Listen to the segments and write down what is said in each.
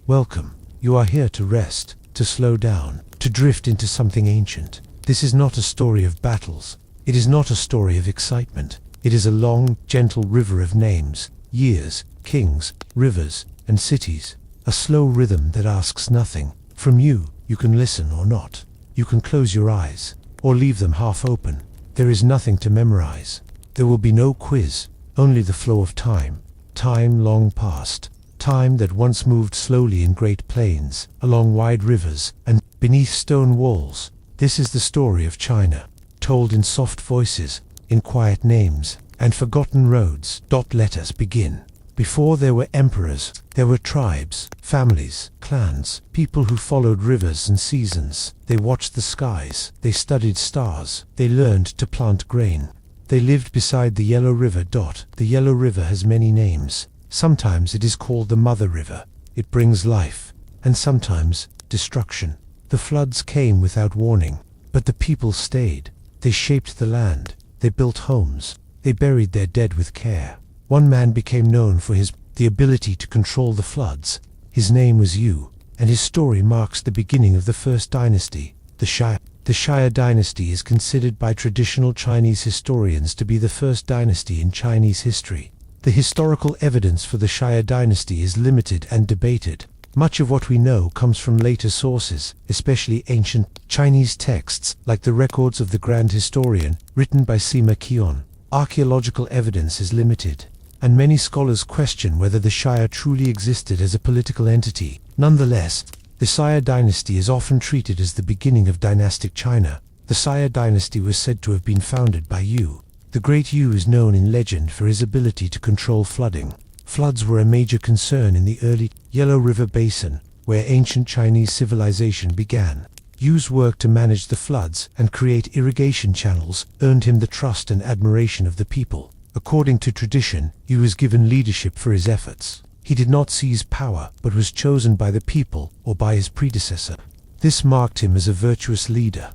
Welcome. You are here to rest, to slow down, to drift into something ancient. This is not a story of battles. It is not a story of excitement. It is a long, gentle river of names, years, kings, rivers, and cities. A slow rhythm that asks nothing from you. You can listen or not. You can close your eyes, or leave them half open. There is nothing to memorize. There will be no quiz, only the flow of time. Time long past. Time that once moved slowly in great plains, along wide rivers, and beneath stone walls. This is the story of China, told in soft voices, in quiet names, and forgotten roads. Let us begin. Before there were emperors, there were tribes, families, clans, people who followed rivers and seasons. They watched the skies, they studied stars, they learned to plant grain. They lived beside the Yellow River. The Yellow River has many names. Sometimes it is called the Mother River. It brings life, and sometimes destruction. The floods came without warning, but the people stayed. They shaped the land, they built homes, they buried their dead with care. One man became known for the ability to control the floods. His name was Yu, and his story marks the beginning of the first dynasty, the Xia. The Xia Dynasty is considered by traditional Chinese historians to be the first dynasty in Chinese history. The historical evidence for the Xia Dynasty is limited and debated. Much of what we know comes from later sources, especially ancient Chinese texts like the records of the Grand Historian, written by Sima Qian. Archaeological evidence is limited, and many scholars question whether the Xia truly existed as a political entity. Nonetheless, the Xia Dynasty is often treated as the beginning of dynastic China. The Xia Dynasty was said to have been founded by Yu. The great Yu is known in legend for his ability to control flooding. Floods were a major concern in the early Yellow River Basin, where ancient Chinese civilization began. Yu's work to manage the floods and create irrigation channels earned him the trust and admiration of the people. According to tradition, Yu was given leadership for his efforts. He did not seize power, but was chosen by the people or by his predecessor. This marked him as a virtuous leader.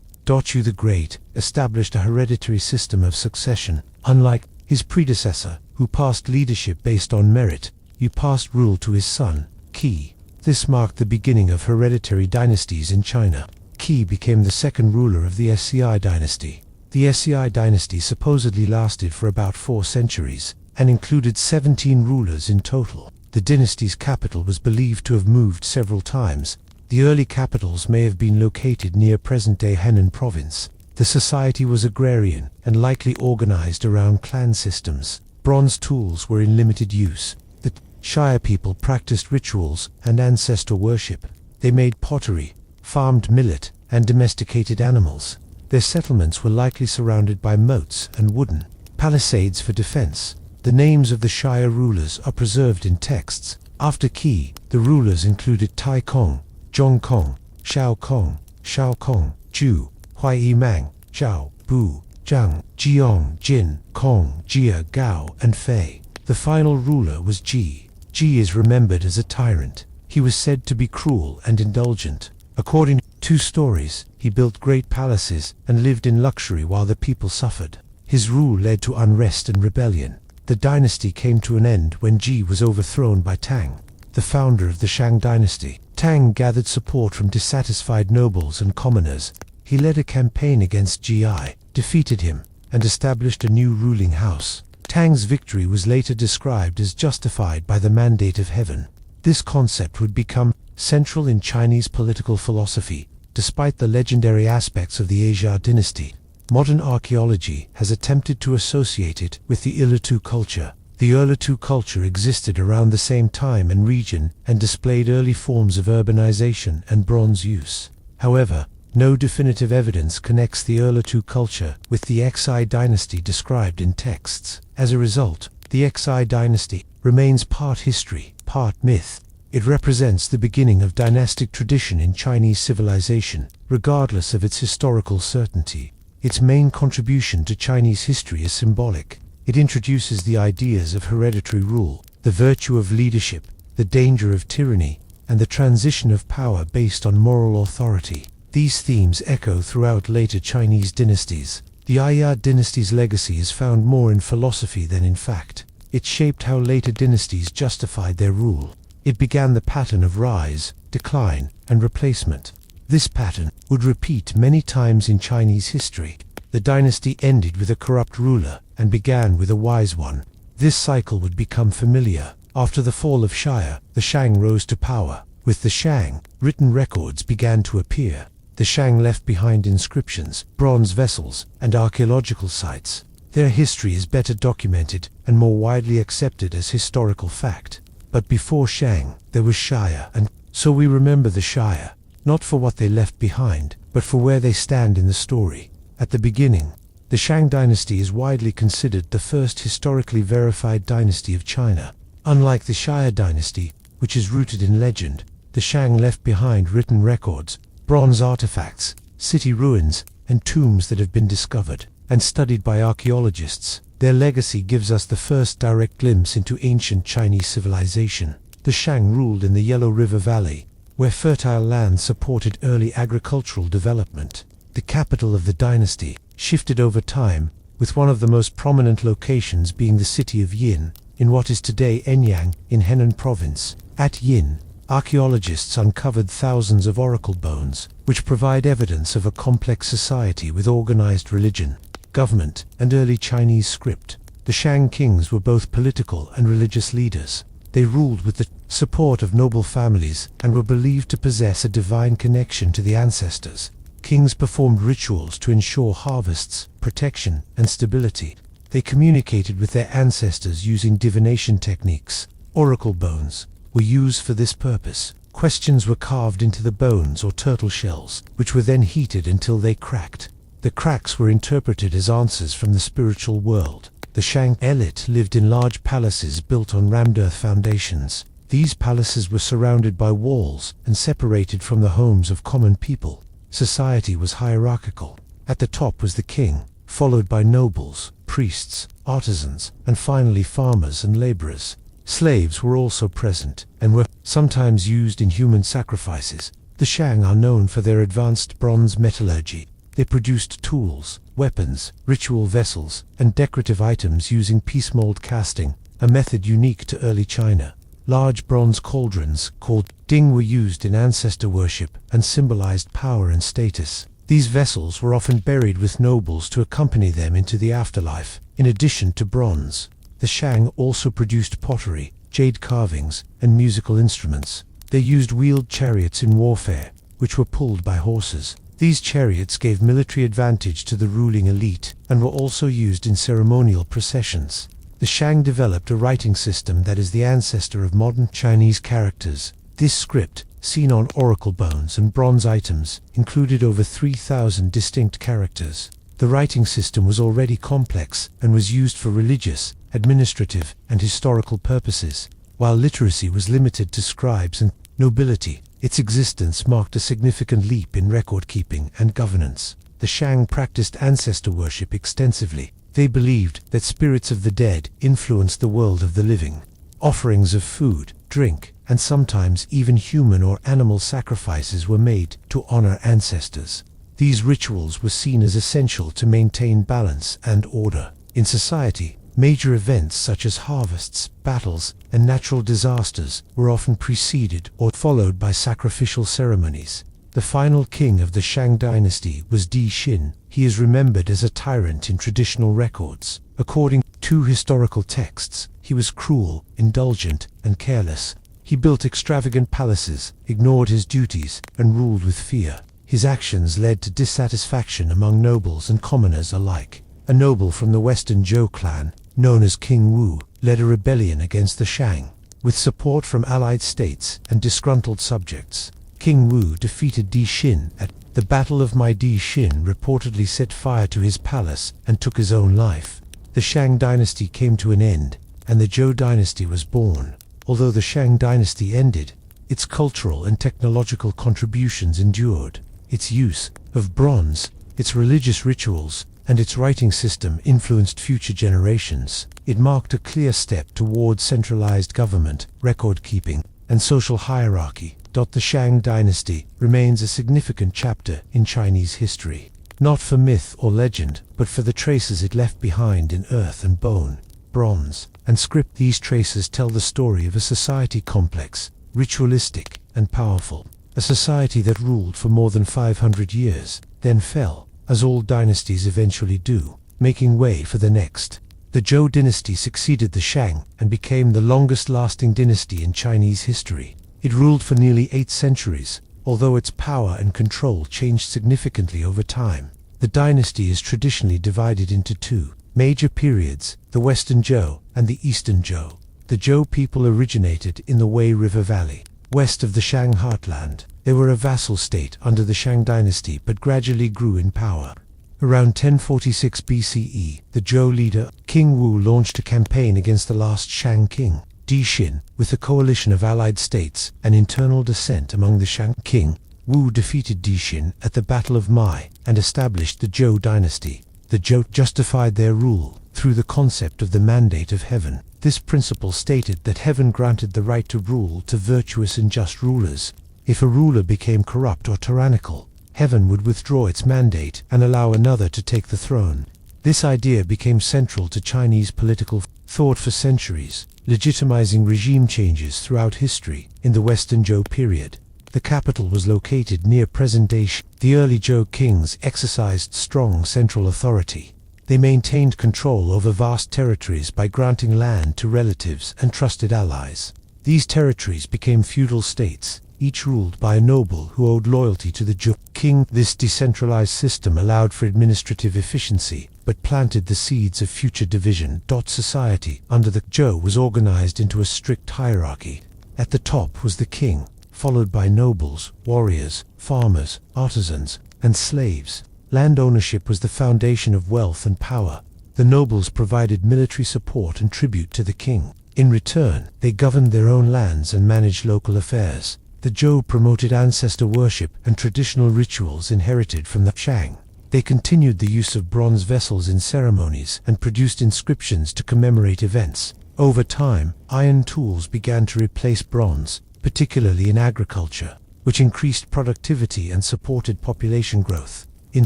Yu the Great established a hereditary system of succession. Unlike his predecessor, who passed leadership based on merit, Yu passed rule to his son, Qi. This marked the beginning of hereditary dynasties in China. Qi became the second ruler of the Xia Dynasty. The Xia Dynasty supposedly lasted for about 4 centuries, and included 17 rulers in total. The dynasty's capital was believed to have moved several times. The early capitals may have been located near present-day Henan province. The society was agrarian and likely organized around clan systems. Bronze tools were in limited use. The Xia people practiced rituals and ancestor worship. They made pottery, farmed millet, and domesticated animals. Their settlements were likely surrounded by moats and wooden palisades for defense. The names of the Xia rulers are preserved in texts. After Qi, the rulers included Tai Kong, Zhong Kong, Shao Kong, Shao Kong, Zhu, Huai Mang, Zhao, Bu, Zhang, Jiong, Jin, Kong, Jia, Gao, and Fei. The final ruler was Ji. Ji is remembered as a tyrant. He was said to be cruel and indulgent. According to 2 stories, he built great palaces and lived in luxury while the people suffered. His rule led to unrest and rebellion. The dynasty came to an end when Ji was overthrown by Tang, the founder of the Shang Dynasty. Tang gathered support from dissatisfied nobles and commoners. He led a campaign against Ji, defeated him, and established a new ruling house. Tang's victory was later described as justified by the mandate of heaven. This concept would become central in Chinese political philosophy. Despite the legendary aspects of the Xia Dynasty, modern archaeology has attempted to associate it with the Urartu culture. The Urartu culture existed around the same time and region and displayed early forms of urbanization and bronze use. However, no definitive evidence connects the Urartu culture with the Xia Dynasty described in texts. As a result, the Xia Dynasty remains part history, part myth. It represents the beginning of dynastic tradition in Chinese civilization, regardless of its historical certainty. Its main contribution to Chinese history is symbolic. It introduces the ideas of hereditary rule, the virtue of leadership, the danger of tyranny, and the transition of power based on moral authority. These themes echo throughout later Chinese dynasties. The Xia dynasty's legacy is found more in philosophy than in fact. It shaped how later dynasties justified their rule. It began the pattern of rise, decline, and replacement. This pattern would repeat many times in Chinese history. The dynasty ended with a corrupt ruler and began with a wise one. This cycle would become familiar. After the fall of Xia, the Shang rose to power. With the Shang, written records began to appear. The Shang left behind inscriptions, bronze vessels, and archaeological sites. Their history is better documented and more widely accepted as historical fact. But before Shang, there was Xia, and so we remember the Xia, not for what they left behind, but for where they stand in the story. At the beginning, the Shang Dynasty is widely considered the first historically verified dynasty of China. Unlike the Xia Dynasty, which is rooted in legend, the Shang left behind written records, bronze artifacts, city ruins, and tombs that have been discovered and studied by archaeologists. Their legacy gives us the first direct glimpse into ancient Chinese civilization. The Shang ruled in the Yellow River Valley, where fertile land supported early agricultural development. The capital of the dynasty shifted over time, with one of the most prominent locations being the city of Yin, in what is today Enyang in Henan province. At Yin, archaeologists uncovered thousands of oracle bones, which provide evidence of a complex society with organized religion, government, and early Chinese script. The Shang kings were both political and religious leaders. They ruled with the support of noble families and were believed to possess a divine connection to the ancestors. Kings performed rituals to ensure harvests, protection, and stability. They communicated with their ancestors using divination techniques. Oracle bones were used for this purpose. Questions were carved into the bones or turtle shells, which were then heated until they cracked. The cracks were interpreted as answers from the spiritual world. The Shang elite lived in large palaces built on rammed earth foundations. These palaces were surrounded by walls and separated from the homes of common people. Society was hierarchical. At the top was the king, followed by nobles, priests, artisans, and finally farmers and laborers. Slaves were also present, and were sometimes used in human sacrifices. The Shang are known for their advanced bronze metallurgy. They produced tools, weapons, ritual vessels, and decorative items using piece mold casting, a method unique to early China. Large bronze cauldrons, called ding, were used in ancestor worship and symbolized power and status. These vessels were often buried with nobles to accompany them into the afterlife. In addition to bronze, the Shang also produced pottery, jade carvings, and musical instruments. They used wheeled chariots in warfare, which were pulled by horses. These chariots gave military advantage to the ruling elite and were also used in ceremonial processions. The Shang developed a writing system that is the ancestor of modern Chinese characters. This script, seen on oracle bones and bronze items, included over 3,000 distinct characters. The writing system was already complex and was used for religious, administrative, and historical purposes. While literacy was limited to scribes and nobility, its existence marked a significant leap in record-keeping and governance. The Shang practiced ancestor worship extensively. They believed that spirits of the dead influenced the world of the living. Offerings of food, drink, and sometimes even human or animal sacrifices were made to honor ancestors. These rituals were seen as essential to maintain balance and order. In society, major events such as harvests, battles, and natural disasters were often preceded or followed by sacrificial ceremonies. The final king of the Shang Dynasty was Di Xin. He is remembered as a tyrant in traditional records. According to historical texts, he was cruel, indulgent, and careless. He built extravagant palaces, ignored his duties, and ruled with fear. His actions led to dissatisfaction among nobles and commoners alike. A noble from the western Zhou clan, known as King Wu, led a rebellion against the Shang. With support from allied states and disgruntled subjects, King Wu defeated Di Xin at the Battle of Mai. Di Xin reportedly set fire to his palace and took his own life. The Shang Dynasty came to an end, and the Zhou Dynasty was born. Although the Shang Dynasty ended, its cultural and technological contributions endured. Its use of bronze, its religious rituals, and its writing system influenced future generations. It marked a clear step towards centralized government, record-keeping, and social hierarchy. The Shang Dynasty remains a significant chapter in Chinese history, not for myth or legend, but for the traces it left behind in earth and bone, bronze, and script. These traces tell the story of a society complex, ritualistic, and powerful. A society that ruled for more than 500 years, then fell, as all dynasties eventually do, making way for the next. The Zhou Dynasty succeeded the Shang and became the longest-lasting dynasty in Chinese history. It ruled for nearly 8 centuries, although its power and control changed significantly over time. The dynasty is traditionally divided into 2 major periods, the Western Zhou and the Eastern Zhou. The Zhou people originated in the Wei River Valley, west of the Shang heartland. They were a vassal state under the Shang Dynasty but gradually grew in power. Around 1046 BCE, the Zhou leader, King Wu, launched a campaign against the last Shang king, Dixin. With a coalition of allied states and internal dissent among the Shang king, Wu defeated Dixin at the Battle of Mai and established the Zhou Dynasty. The Zhou justified their rule through the concept of the mandate of heaven. This principle stated that heaven granted the right to rule to virtuous and just rulers. If a ruler became corrupt or tyrannical, heaven would withdraw its mandate and allow another to take the throne. This idea became central to Chinese political thought for centuries, legitimizing regime changes throughout history. In the Western Zhou period, the capital was located near present-day Shi. The early Zhou kings exercised strong central authority. They maintained control over vast territories by granting land to relatives and trusted allies. These territories became feudal states, each ruled by a noble who owed loyalty to the Zhou king. This decentralized system allowed for administrative efficiency, but planted the seeds of future division. Society under the Zhou was organized into a strict hierarchy. At the top was the king, followed by nobles, warriors, farmers, artisans, and slaves. Land ownership was the foundation of wealth and power. The nobles provided military support and tribute to the king. In return, they governed their own lands and managed local affairs. The Zhou promoted ancestor worship and traditional rituals inherited from the Shang. They continued the use of bronze vessels in ceremonies and produced inscriptions to commemorate events. Over time, iron tools began to replace bronze, particularly in agriculture, which increased productivity and supported population growth. In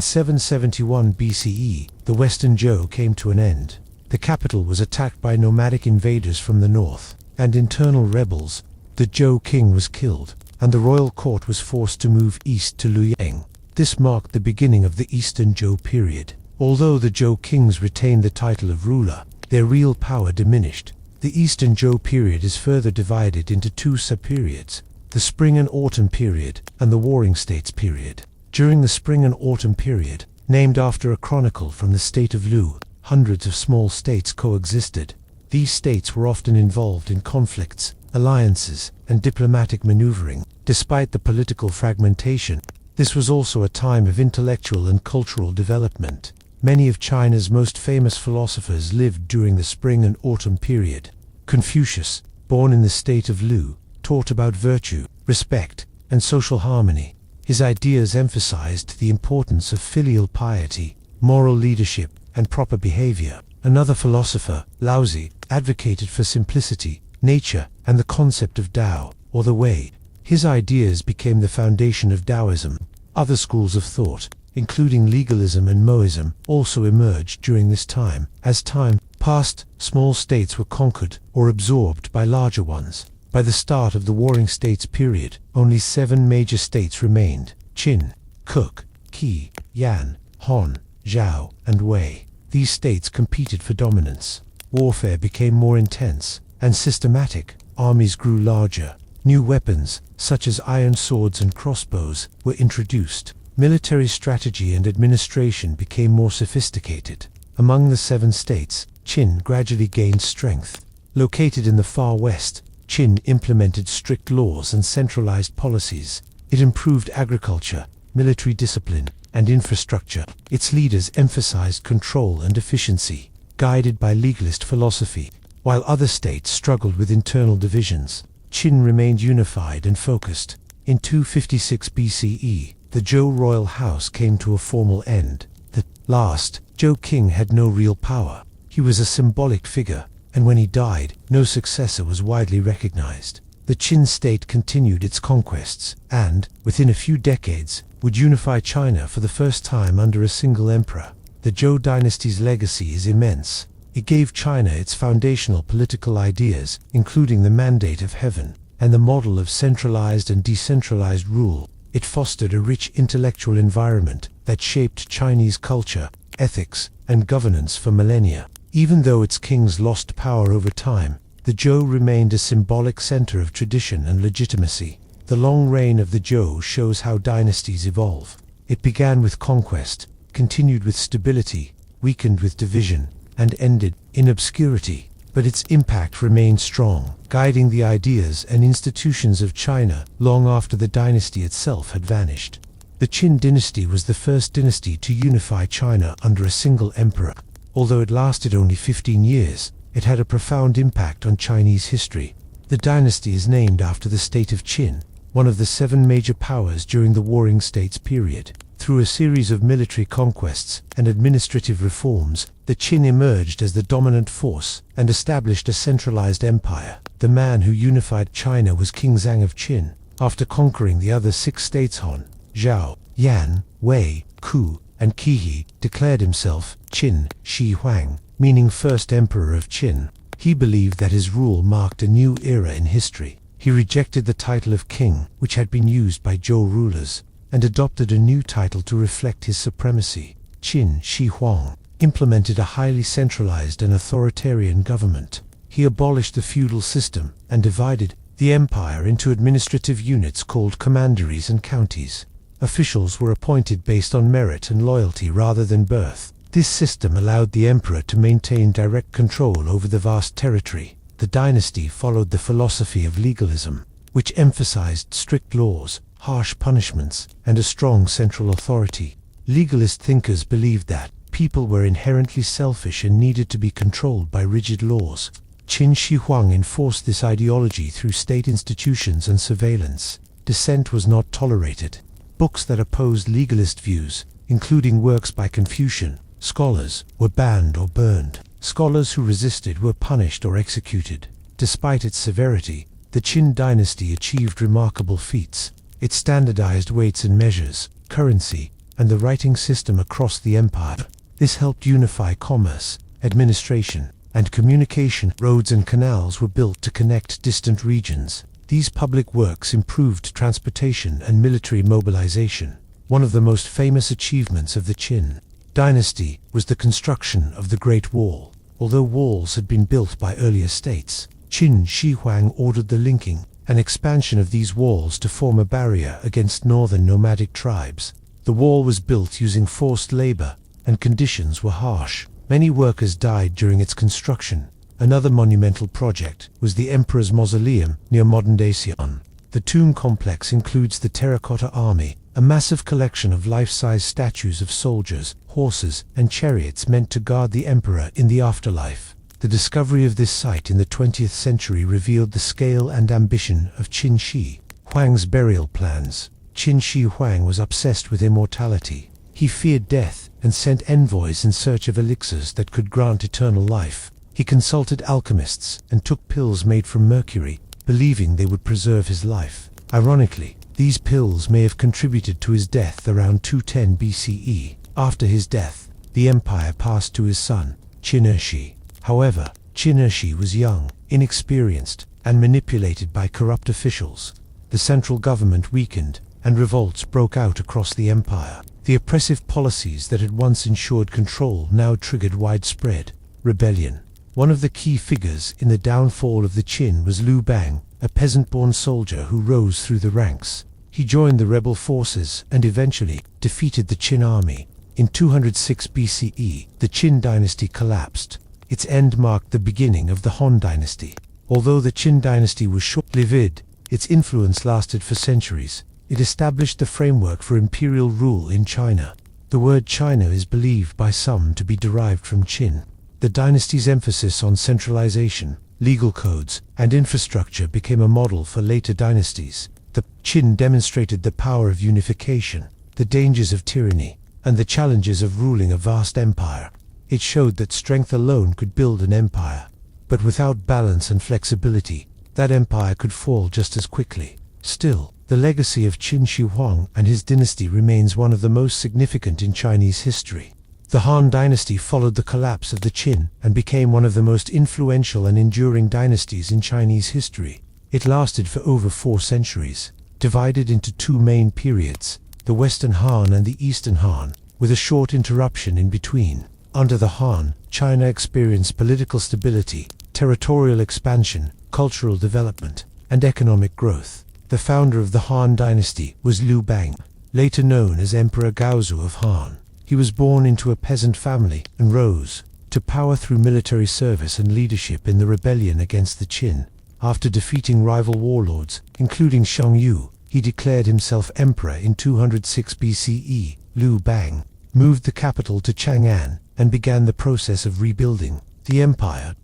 771 BCE, the Western Zhou came to an end. The capital was attacked by nomadic invaders from the north and internal rebels. The Zhou king was killed, and the royal court was forced to move east to Luoyang. This marked the beginning of the Eastern Zhou period. Although the Zhou kings retained the title of ruler, their real power diminished. The Eastern Zhou period is further divided into 2 sub-periods, the Spring and Autumn period and the Warring States period. During the Spring and Autumn period, named after a chronicle from the state of Lu, hundreds of small states coexisted. These states were often involved in conflicts, alliances, and diplomatic maneuvering. Despite the political fragmentation, this was also a time of intellectual and cultural development. Many of China's most famous philosophers lived during the Spring and Autumn period. Confucius, born in the state of Lu, taught about virtue, respect, and social harmony. His ideas emphasized the importance of filial piety, moral leadership, and proper behavior. Another philosopher, Laozi, advocated for simplicity, nature, and the concept of Tao, or the Way. His ideas became the foundation of Taoism. Other schools of thought, including legalism and Moism, also emerged during this time. As time passed, small states were conquered or absorbed by larger ones. By the start of the Warring States period, only 7 major states remained: Qin, Kuk, Qi, Yan, Han, Zhao, and Wei. These states competed for dominance. Warfare became more intense and systematic. Armies grew larger. New weapons, such as iron swords and crossbows, were introduced. Military strategy and administration became more sophisticated. Among the 7 states, Qin gradually gained strength. Located in the far west, Qin implemented strict laws and centralized policies. It improved agriculture, military discipline, and infrastructure. Its leaders emphasized control and efficiency, guided by legalist philosophy. While other states struggled with internal divisions, Qin remained unified and focused. In 256 BCE, the Zhou royal house came to a formal end. The last Zhou king had no real power. He was a symbolic figure, and when he died, no successor was widely recognized. The Qin state continued its conquests, and, within a few decades, would unify China for the first time under a single emperor. The Zhou dynasty's legacy is immense. It gave China its foundational political ideas, including the mandate of heaven, and the model of centralized and decentralized rule. It fostered a rich intellectual environment that shaped Chinese culture, ethics, and governance for millennia. Even though its kings lost power over time, the Zhou remained a symbolic center of tradition and legitimacy. The long reign of the Zhou shows how dynasties evolve. It began with conquest, continued with stability, weakened with division, and ended in obscurity. But its impact remained strong, guiding the ideas and institutions of China long after the dynasty itself had vanished. The Qin dynasty was the first dynasty to unify China under a single emperor. Although it lasted only 15 years, it had a profound impact on Chinese history. The dynasty is named after the state of Qin, one of the 7 major powers during the Warring States period. Through a series of military conquests and administrative reforms, the Qin emerged as the dominant force and established a centralized empire. The man who unified China was King Zhang of Qin. After conquering the other 6 states, Han, Zhao, Yan, Wei, Ku, and Qi, declared himself Qin Shi Huang, meaning first emperor of Qin. He believed that his rule marked a new era in history. He rejected the title of king, which had been used by Zhou rulers, and adopted a new title to reflect his supremacy. Qin Shi Huang implemented a highly centralized and authoritarian government. He abolished the feudal system and divided the empire into administrative units called commanderies and counties. Officials were appointed based on merit and loyalty rather than birth. This system allowed the emperor to maintain direct control over the vast territory. The dynasty followed the philosophy of legalism, which emphasized strict laws, harsh punishments, and a strong central authority. Legalist thinkers believed that people were inherently selfish and needed to be controlled by rigid laws. Qin Shi Huang enforced this ideology through state institutions and surveillance. Dissent was not tolerated. Books that opposed legalist views, including works by Confucian scholars, were banned or burned. Scholars who resisted were punished or executed. Despite its severity, the Qin dynasty achieved remarkable feats. It standardized weights and measures, currency, and the writing system across the empire. This helped unify commerce, administration, and communication. Roads and canals were built to connect distant regions. These public works improved transportation and military mobilization. One of the most famous achievements of the Qin dynasty was the construction of the Great Wall. Although walls had been built by earlier states, Qin Shi Huang ordered the linking and expansion of these walls to form a barrier against northern nomadic tribes. The wall was built using forced labor, and conditions were harsh. Many workers died during its construction. Another monumental project was the Emperor's Mausoleum near modern-day Xi'an. The tomb complex includes the Terracotta Army, a massive collection of life-size statues of soldiers, horses, and chariots meant to guard the emperor in the afterlife. The discovery of this site in the 20th century revealed the scale and ambition of Qin Shi Huang's burial plans. Qin Shi Huang was obsessed with immortality. He feared death and sent envoys in search of elixirs that could grant eternal life. He consulted alchemists and took pills made from mercury, believing they would preserve his life. Ironically, these pills may have contributed to his death around 210 BCE. After his death, the empire passed to his son, Qin Shi. However, Qin Shi was young, inexperienced, and manipulated by corrupt officials. The central government weakened, and revolts broke out across the empire. The oppressive policies that had once ensured control now triggered widespread rebellion. One of the key figures in the downfall of the Qin was Liu Bang, a peasant-born soldier who rose through the ranks. He joined the rebel forces and eventually defeated the Qin army. In 206 BCE, the Qin dynasty collapsed. Its end marked the beginning of the Han Dynasty. Although the Qin dynasty was short-lived, its influence lasted for centuries. It established the framework for imperial rule in China. The word China is believed by some to be derived from Qin. The dynasty's emphasis on centralization, legal codes, and infrastructure became a model for later dynasties. The Qin demonstrated the power of unification, the dangers of tyranny, and the challenges of ruling a vast empire. It showed that strength alone could build an empire, but without balance and flexibility, that empire could fall just as quickly. Still, the legacy of Qin Shi Huang and his dynasty remains one of the most significant in Chinese history. The Han Dynasty followed the collapse of the Qin and became one of the most influential and enduring dynasties in Chinese history. It lasted for over 4 centuries, divided into 2 main periods, the Western Han and the Eastern Han, with a short interruption in between. Under the Han, China experienced political stability, territorial expansion, cultural development, and economic growth. The founder of the Han Dynasty was Liu Bang, later known as Emperor Gaozu of Han. He was born into a peasant family and rose to power through military service and leadership in the rebellion against the Qin. After defeating rival warlords, including Shang Yu, he declared himself emperor in 206 BCE. Liu Bang moved the capital to Chang'an and began the process of rebuilding the empire.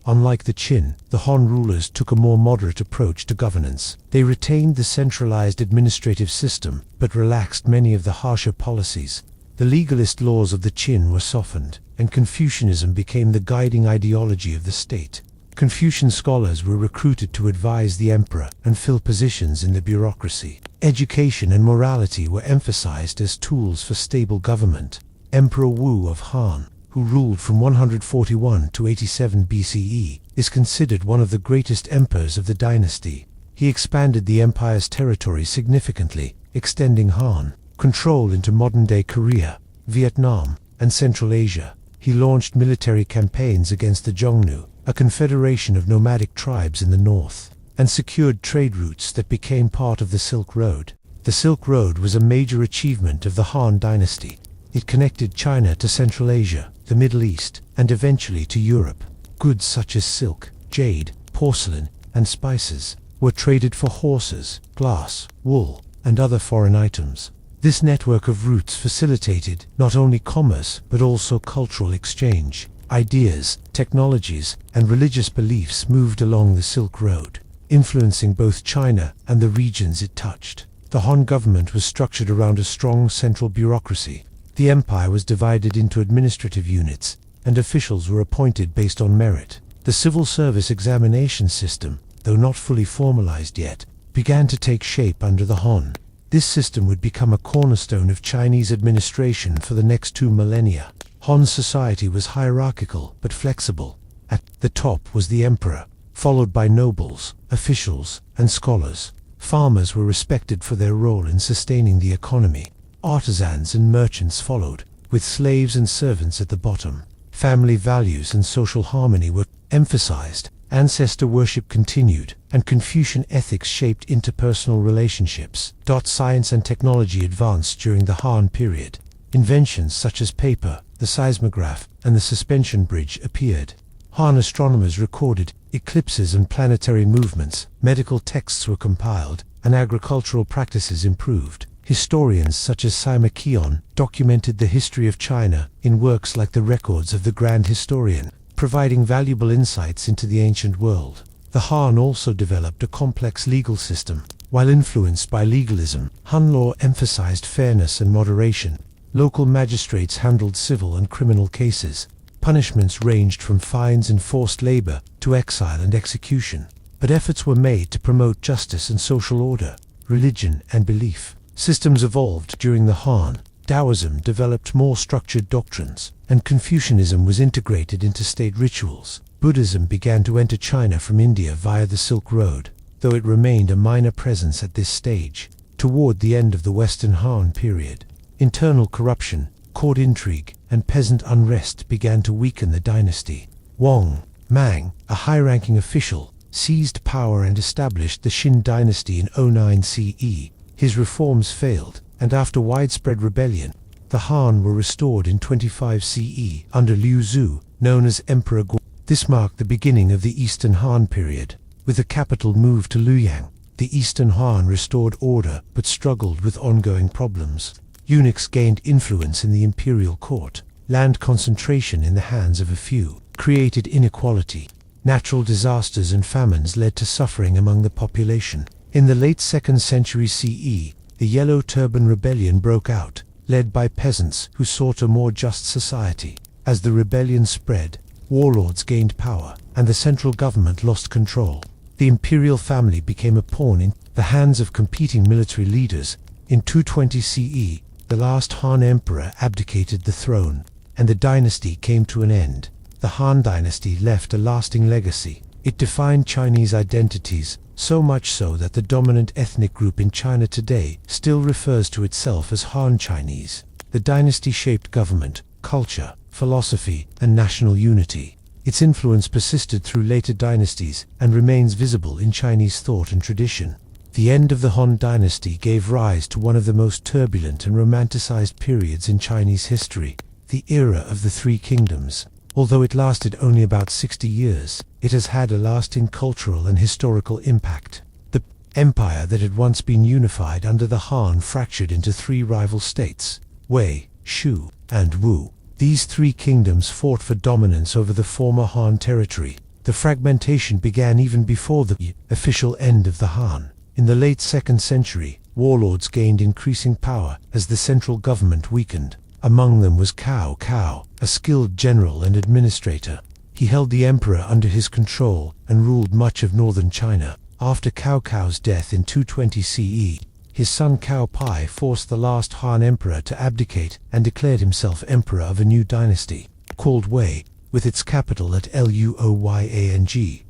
Unlike the Qin, the Han rulers took a more moderate approach to governance. They retained the centralized administrative system, but relaxed many of the harsher policies. The legalist laws of the Qin were softened, and Confucianism became the guiding ideology of the state. Confucian scholars were recruited to advise the emperor and fill positions in the bureaucracy. Education and morality were emphasized as tools for stable government. Emperor Wu of Han, who ruled from 141 to 87 BCE, is considered one of the greatest emperors of the dynasty. He expanded the empire's territory significantly, extending Han control into modern-day Korea, Vietnam, and Central Asia. He launched military campaigns against the Zhongnu, a confederation of nomadic tribes in the north, and secured trade routes that became part of the Silk Road. The Silk Road was a major achievement of the Han Dynasty. It connected China to Central Asia, the Middle East, and eventually to Europe. Goods such as silk, jade, porcelain, and spices were traded for horses, glass, wool, and other foreign items. This network of routes facilitated not only commerce but also cultural exchange. Ideas, technologies, and religious beliefs moved along the Silk Road, influencing both China and the regions it touched. The Han government was structured around a strong central bureaucracy. The empire was divided into administrative units, and officials were appointed based on merit. The civil service examination system, though not fully formalized yet, began to take shape under the Han. This system would become a cornerstone of Chinese administration for the next 2 millennia. Han society was hierarchical but flexible. At the top was the emperor, followed by nobles, officials, and scholars. Farmers were respected for their role in sustaining the economy. Artisans and merchants followed, with slaves and servants at the bottom. Family values and social harmony were emphasized. Ancestor worship continued, and Confucian ethics shaped interpersonal relationships. Science and technology advanced during the Han period. Inventions such as paper, the seismograph, and the suspension bridge appeared. Han astronomers recorded eclipses and planetary movements. Medical texts were compiled, and agricultural practices improved. Historians such as Sima Qian documented the history of China in works like the Records of the Grand Historian, providing valuable insights into the ancient world. The Han also developed a complex legal system. While influenced by legalism, Han law emphasized fairness and moderation. Local magistrates handled civil and criminal cases. Punishments ranged from fines and forced labor to exile and execution. But efforts were made to promote justice and social order. Religion and belief systems evolved during the Han. Taoism developed more structured doctrines, and Confucianism was integrated into state rituals. Buddhism began to enter China from India via the Silk Road, though it remained a minor presence at this stage. Toward the end of the Western Han period, internal corruption, court intrigue, and peasant unrest began to weaken the dynasty. Wang Mang, a high-ranking official, seized power and established the Qin Dynasty in 09 CE. His reforms failed, and after widespread rebellion, the Han were restored in 25 CE under Liu Zhu, known as Emperor Guo. This marked the beginning of the Eastern Han period. With the capital moved to Luoyang, the Eastern Han restored order but struggled with ongoing problems. Eunuchs gained influence in the imperial court. Land concentration in the hands of a few created inequality. Natural disasters and famines led to suffering among the population. In the late 2nd century CE, the Yellow Turban Rebellion broke out, led by peasants who sought a more just society. As the rebellion spread, warlords gained power, and the central government lost control. The imperial family became a pawn in the hands of competing military leaders. In 220 CE, the last Han emperor abdicated the throne. and the dynasty came to an end. The Han Dynasty left a lasting legacy. It defined Chinese identities, so much so that the dominant ethnic group in China today still refers to itself as Han Chinese. The dynasty shaped government, culture, philosophy, and national unity. Its influence persisted through later dynasties and remains visible in Chinese thought and tradition. The end of the Han Dynasty gave rise to one of the most turbulent and romanticized periods in Chinese history, the era of the Three Kingdoms. Although it lasted only about 60 years, it has had a lasting cultural and historical impact. The empire that had once been unified under the Han fractured into three rival states: Wei, Shu, and Wu. These three kingdoms fought for dominance over the former Han territory. The fragmentation began even before the official end of the Han. In the late 2nd century, warlords gained increasing power as the central government weakened. Among them was Cao Cao, a skilled general and administrator. He held the emperor under his control and ruled much of northern China. After Cao Cao's death in 220 CE, his son Cao Pi forced the last Han emperor to abdicate and declared himself emperor of a new dynasty, called Wei, with its capital at Luoyang.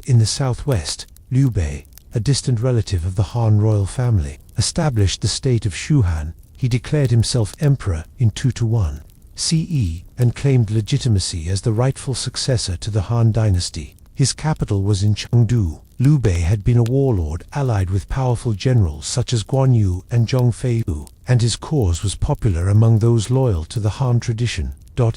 In the southwest, Liu Bei, a distant relative of the Han royal family, established the state of Shuhan. He declared himself emperor in 221 CE and claimed legitimacy as the rightful successor to the Han dynasty. His capital was in Chengdu. Liu Bei had been a warlord allied with powerful generals such as Guan Yu and Zhong Feiyu, and his cause was popular among those loyal to the Han tradition.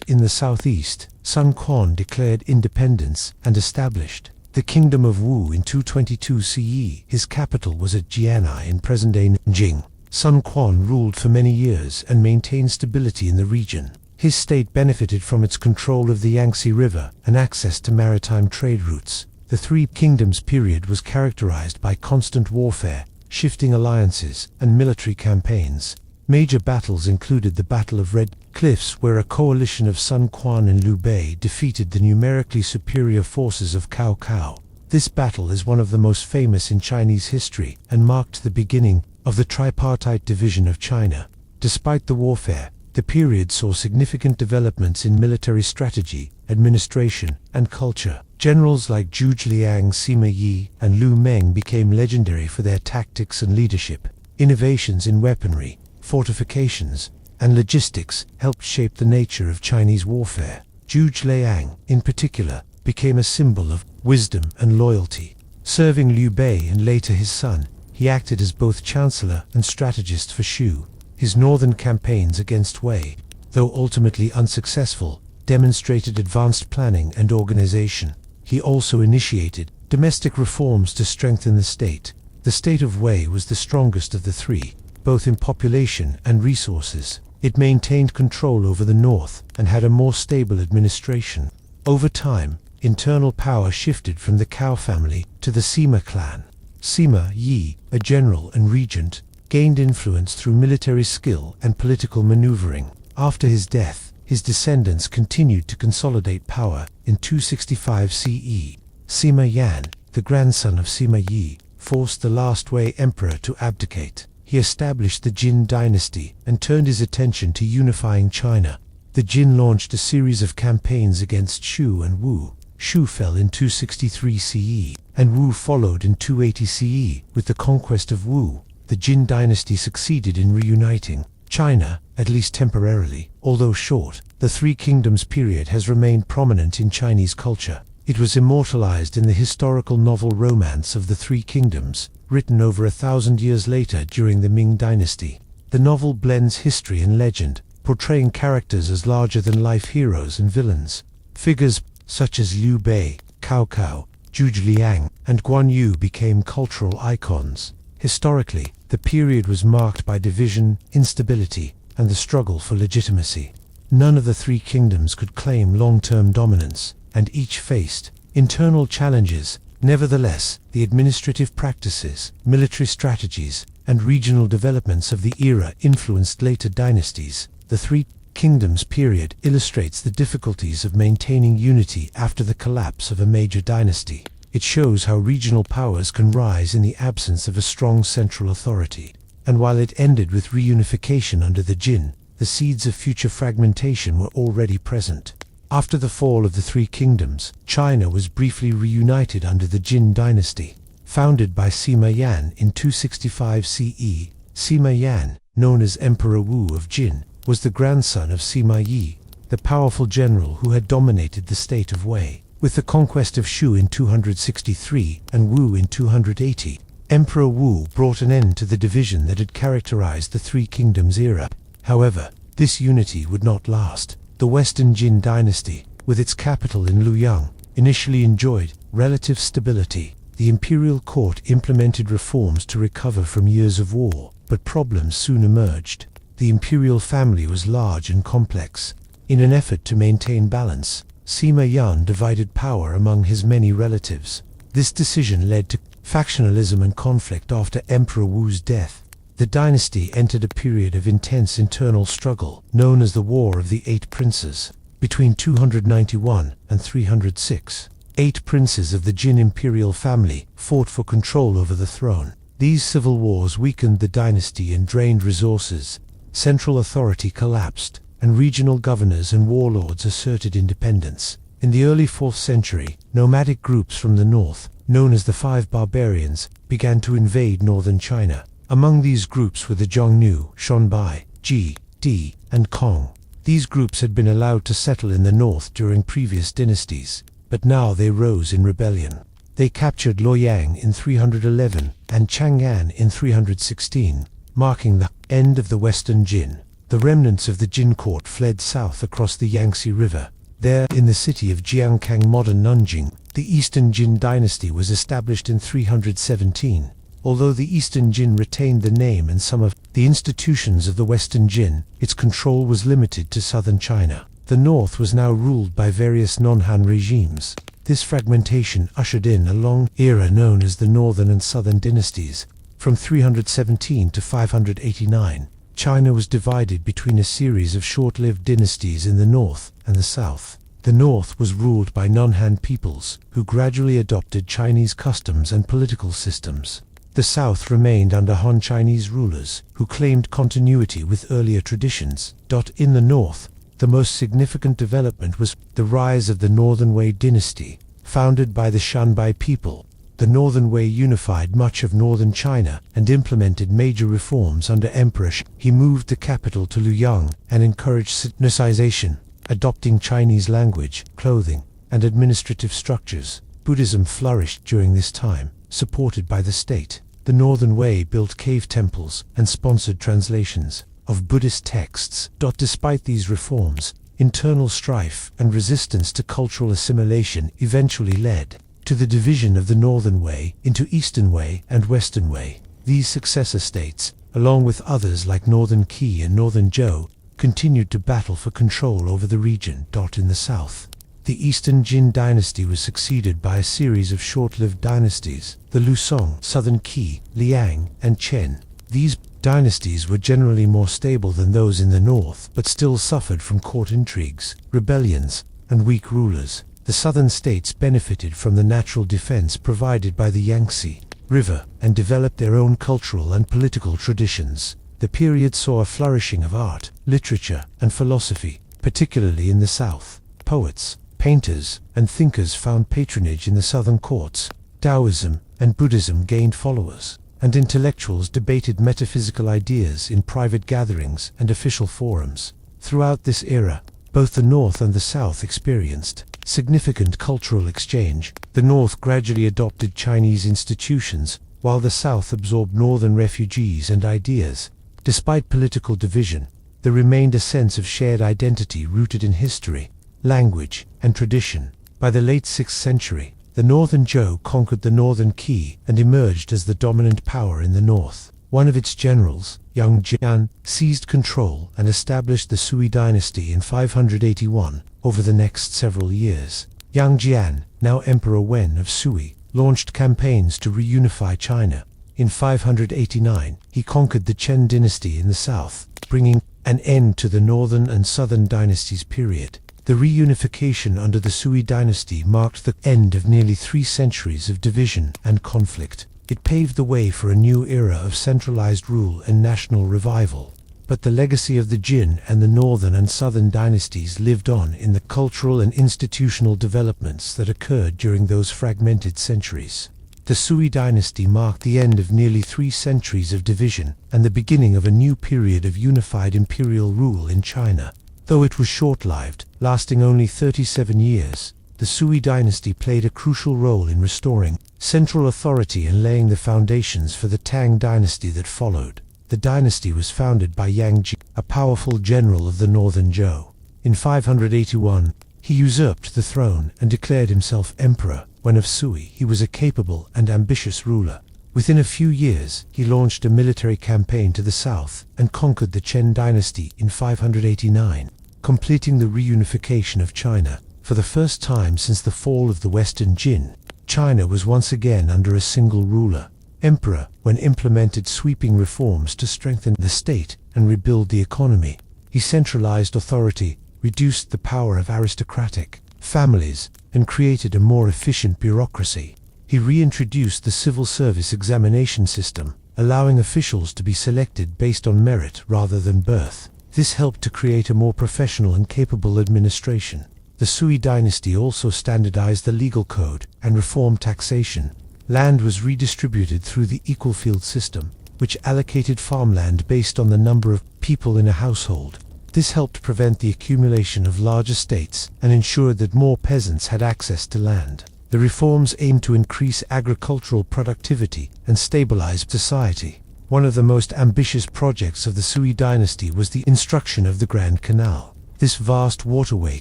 In the southeast, Sun Quan declared independence and established the Kingdom of Wu in 222 CE. His capital was at Jian'ai in present-day Nanjing. Sun Quan ruled for many years and maintained stability in the region. His state benefited from its control of the Yangtze River and access to maritime trade routes. The Three Kingdoms period was characterized by constant warfare, shifting alliances, and military campaigns. Major battles included the Battle of Red Cliffs, where a coalition of Sun Quan and Liu Bei defeated the numerically superior forces of Cao Cao. This battle is one of the most famous in Chinese history and marked the beginning of the tripartite division of China. Despite the warfare, the period saw significant developments in military strategy, administration, and culture. Generals like Zhu Zhiliang, Sima Yi, and Lu Meng became legendary for their tactics and leadership. Innovations in weaponry, fortifications, and logistics helped shape the nature of Chinese warfare. Zhu Zhiliang, in particular, became a symbol of wisdom and loyalty. Serving Liu Bei and later his son, he acted as both chancellor and strategist for Shu. His northern campaigns against Wei, though ultimately unsuccessful, demonstrated advanced planning and organization. He also initiated domestic reforms to strengthen the state. The state of Wei was the strongest of the three, both in population and resources. It maintained control over the north and had a more stable administration. Over time, internal power shifted from the Cao family to the Sima clan. Sima Yi, a general and regent, gained influence through military skill and political maneuvering. After his death, his descendants continued to consolidate power. In 265 CE, Sima Yan, the grandson of Sima Yi, forced the last Wei emperor to abdicate. He established the Qin Dynasty and turned his attention to unifying China. The Qin launched a series of campaigns against Shu and Wu. Shu fell in 263 CE, and Wu followed in 280 CE. With the conquest of Wu, the Qin dynasty succeeded in reuniting China, at least temporarily. Although short, the Three Kingdoms period has remained prominent in Chinese culture. It was immortalized in the historical novel Romance of the Three Kingdoms, written over 1,000 years later during the Ming Dynasty. The novel blends history and legend, portraying characters as larger-than-life heroes and villains. Figures such as Liu Bei, Cao Cao, Zhu Zhiliang, and Guan Yu became cultural icons. Historically, the period was marked by division, instability, and the struggle for legitimacy. None of the Three Kingdoms could claim long-term dominance, and each faced internal challenges. Nevertheless, the administrative practices, military strategies, and regional developments of the era influenced later dynasties. The Three Kingdoms period illustrates the difficulties of maintaining unity after the collapse of a major dynasty. It shows how regional powers can rise in the absence of a strong central authority. And while it ended with reunification under the Qin, the seeds of future fragmentation were already present. After the fall of the Three Kingdoms, China was briefly reunited under the Qin Dynasty. Founded by Sima Yan in 265 CE, Sima Yan, known as Emperor Wu of Qin, was the grandson of Sima Yi, the powerful general who had dominated the state of Wei. With the conquest of Shu in 263 and Wu in 280, Emperor Wu brought an end to the division that had characterized the Three Kingdoms era. However, this unity would not last. The Western Qin Dynasty, with its capital in Luoyang, initially enjoyed relative stability. The imperial court implemented reforms to recover from years of war, but problems soon emerged. The imperial family was large and complex. In an effort to maintain balance, Sima Yan divided power among his many relatives. This decision led to factionalism and conflict after Emperor Wu's death. The dynasty entered a period of intense internal struggle, known as the War of the Eight Princes. Between 291 and 306, 8 princes of the Qin imperial family fought for control over the throne. These civil wars weakened the dynasty and drained resources. Central authority collapsed, and regional governors and warlords asserted independence. In the early 4th century, nomadic groups from the north, known as the Five Barbarians, began to invade northern China. Among these groups were the Zhongnu, Shonbai, Ji, Di, and Kong. These groups had been allowed to settle in the north during previous dynasties, but now they rose in rebellion. They captured Luoyang in 311 and Chang'an in 316, marking the end of the Western Qin. The remnants of the Qin court fled south across the Yangtze River. There, in the city of Jiangkang, modern Nanjing, the Eastern Qin Dynasty was established in 317. Although the Eastern Qin retained the name and some of the institutions of the Western Qin, its control was limited to southern China. The north was now ruled by various non-Han regimes. This fragmentation ushered in a long era known as the Northern and Southern Dynasties. From 317 to 589, China was divided between a series of short-lived dynasties in the north and the south. The north was ruled by non-Han peoples, who gradually adopted Chinese customs and political systems. The south remained under Han Chinese rulers, who claimed continuity with earlier traditions. In the north, the most significant development was the rise of the Northern Wei dynasty, founded by the Shanbai people. The Northern Wei unified much of northern China and implemented major reforms under Emperor Shi. He moved the capital to Luoyang and encouraged Sinicization, adopting Chinese language, clothing, and administrative structures. Buddhism flourished during this time, supported by the state. The Northern Wei built cave temples and sponsored translations of Buddhist texts. Despite these reforms, internal strife and resistance to cultural assimilation eventually led to the division of the Northern Wei into Eastern Wei and Western Wei. These successor states, along with others like Northern Qi and Northern Zhou, continued to battle for control over the region. In the south, the Eastern Qin Dynasty was succeeded by a series of short-lived dynasties, the Lusong, Southern Qi, Liang, and Chen. These dynasties were generally more stable than those in the north, but still suffered from court intrigues, rebellions, and weak rulers. The southern states benefited from the natural defense provided by the Yangtze River and developed their own cultural and political traditions. The period saw a flourishing of art, literature, and philosophy, particularly in the south. Poets, painters, and thinkers found patronage in the southern courts. Taoism and Buddhism gained followers, and intellectuals debated metaphysical ideas in private gatherings and official forums. Throughout this era, both the North and the South experienced significant cultural exchange. The North gradually adopted Chinese institutions, while the South absorbed Northern refugees and ideas. Despite political division, there remained a sense of shared identity rooted in history, language, and tradition. By the late 6th century, the Northern Zhou conquered the Northern Qi and emerged as the dominant power in the north. One of its generals, Yang Jian, seized control and established the Sui dynasty in 581. Over the next several years, Yang Jian, now Emperor Wen of Sui, launched campaigns to reunify China. In 589, he conquered the Qin Dynasty in the south, bringing an end to the Northern and Southern Dynasties period. The reunification under the Sui dynasty marked the end of nearly 3 centuries of division and conflict. It paved the way for a new era of centralized rule and national revival. But the legacy of the Qin and the northern and southern dynasties lived on in the cultural and institutional developments that occurred during those fragmented centuries. The Sui dynasty marked the end of nearly 3 centuries of division and the beginning of a new period of unified imperial rule in China. Though it was short-lived, lasting only 37 years, the Sui dynasty played a crucial role in restoring central authority and laying the foundations for the Tang dynasty that followed. The dynasty was founded by Yang Ji, a powerful general of the northern Zhou. In 581, he usurped the throne and declared himself emperor. When of Sui, he was a capable and ambitious ruler. Within a few years, he launched a military campaign to the south and conquered the Qin Dynasty in 589, completing the reunification of China. For the first time since the fall of the Western Qin, China was once again under a single ruler, emperor, when implemented sweeping reforms to strengthen the state and rebuild the economy. He centralized authority, reduced the power of aristocratic families, and created a more efficient bureaucracy. He reintroduced the civil service examination system, allowing officials to be selected based on merit rather than birth. This helped to create a more professional and capable administration. The Sui dynasty also standardized the legal code and reformed taxation. Land was redistributed through the equal field system, which allocated farmland based on the number of people in a household. This helped prevent the accumulation of large estates and ensured that more peasants had access to land. The reforms aimed to increase agricultural productivity and stabilize society. One of the most ambitious projects of the Sui dynasty was the construction of the Grand Canal. This vast waterway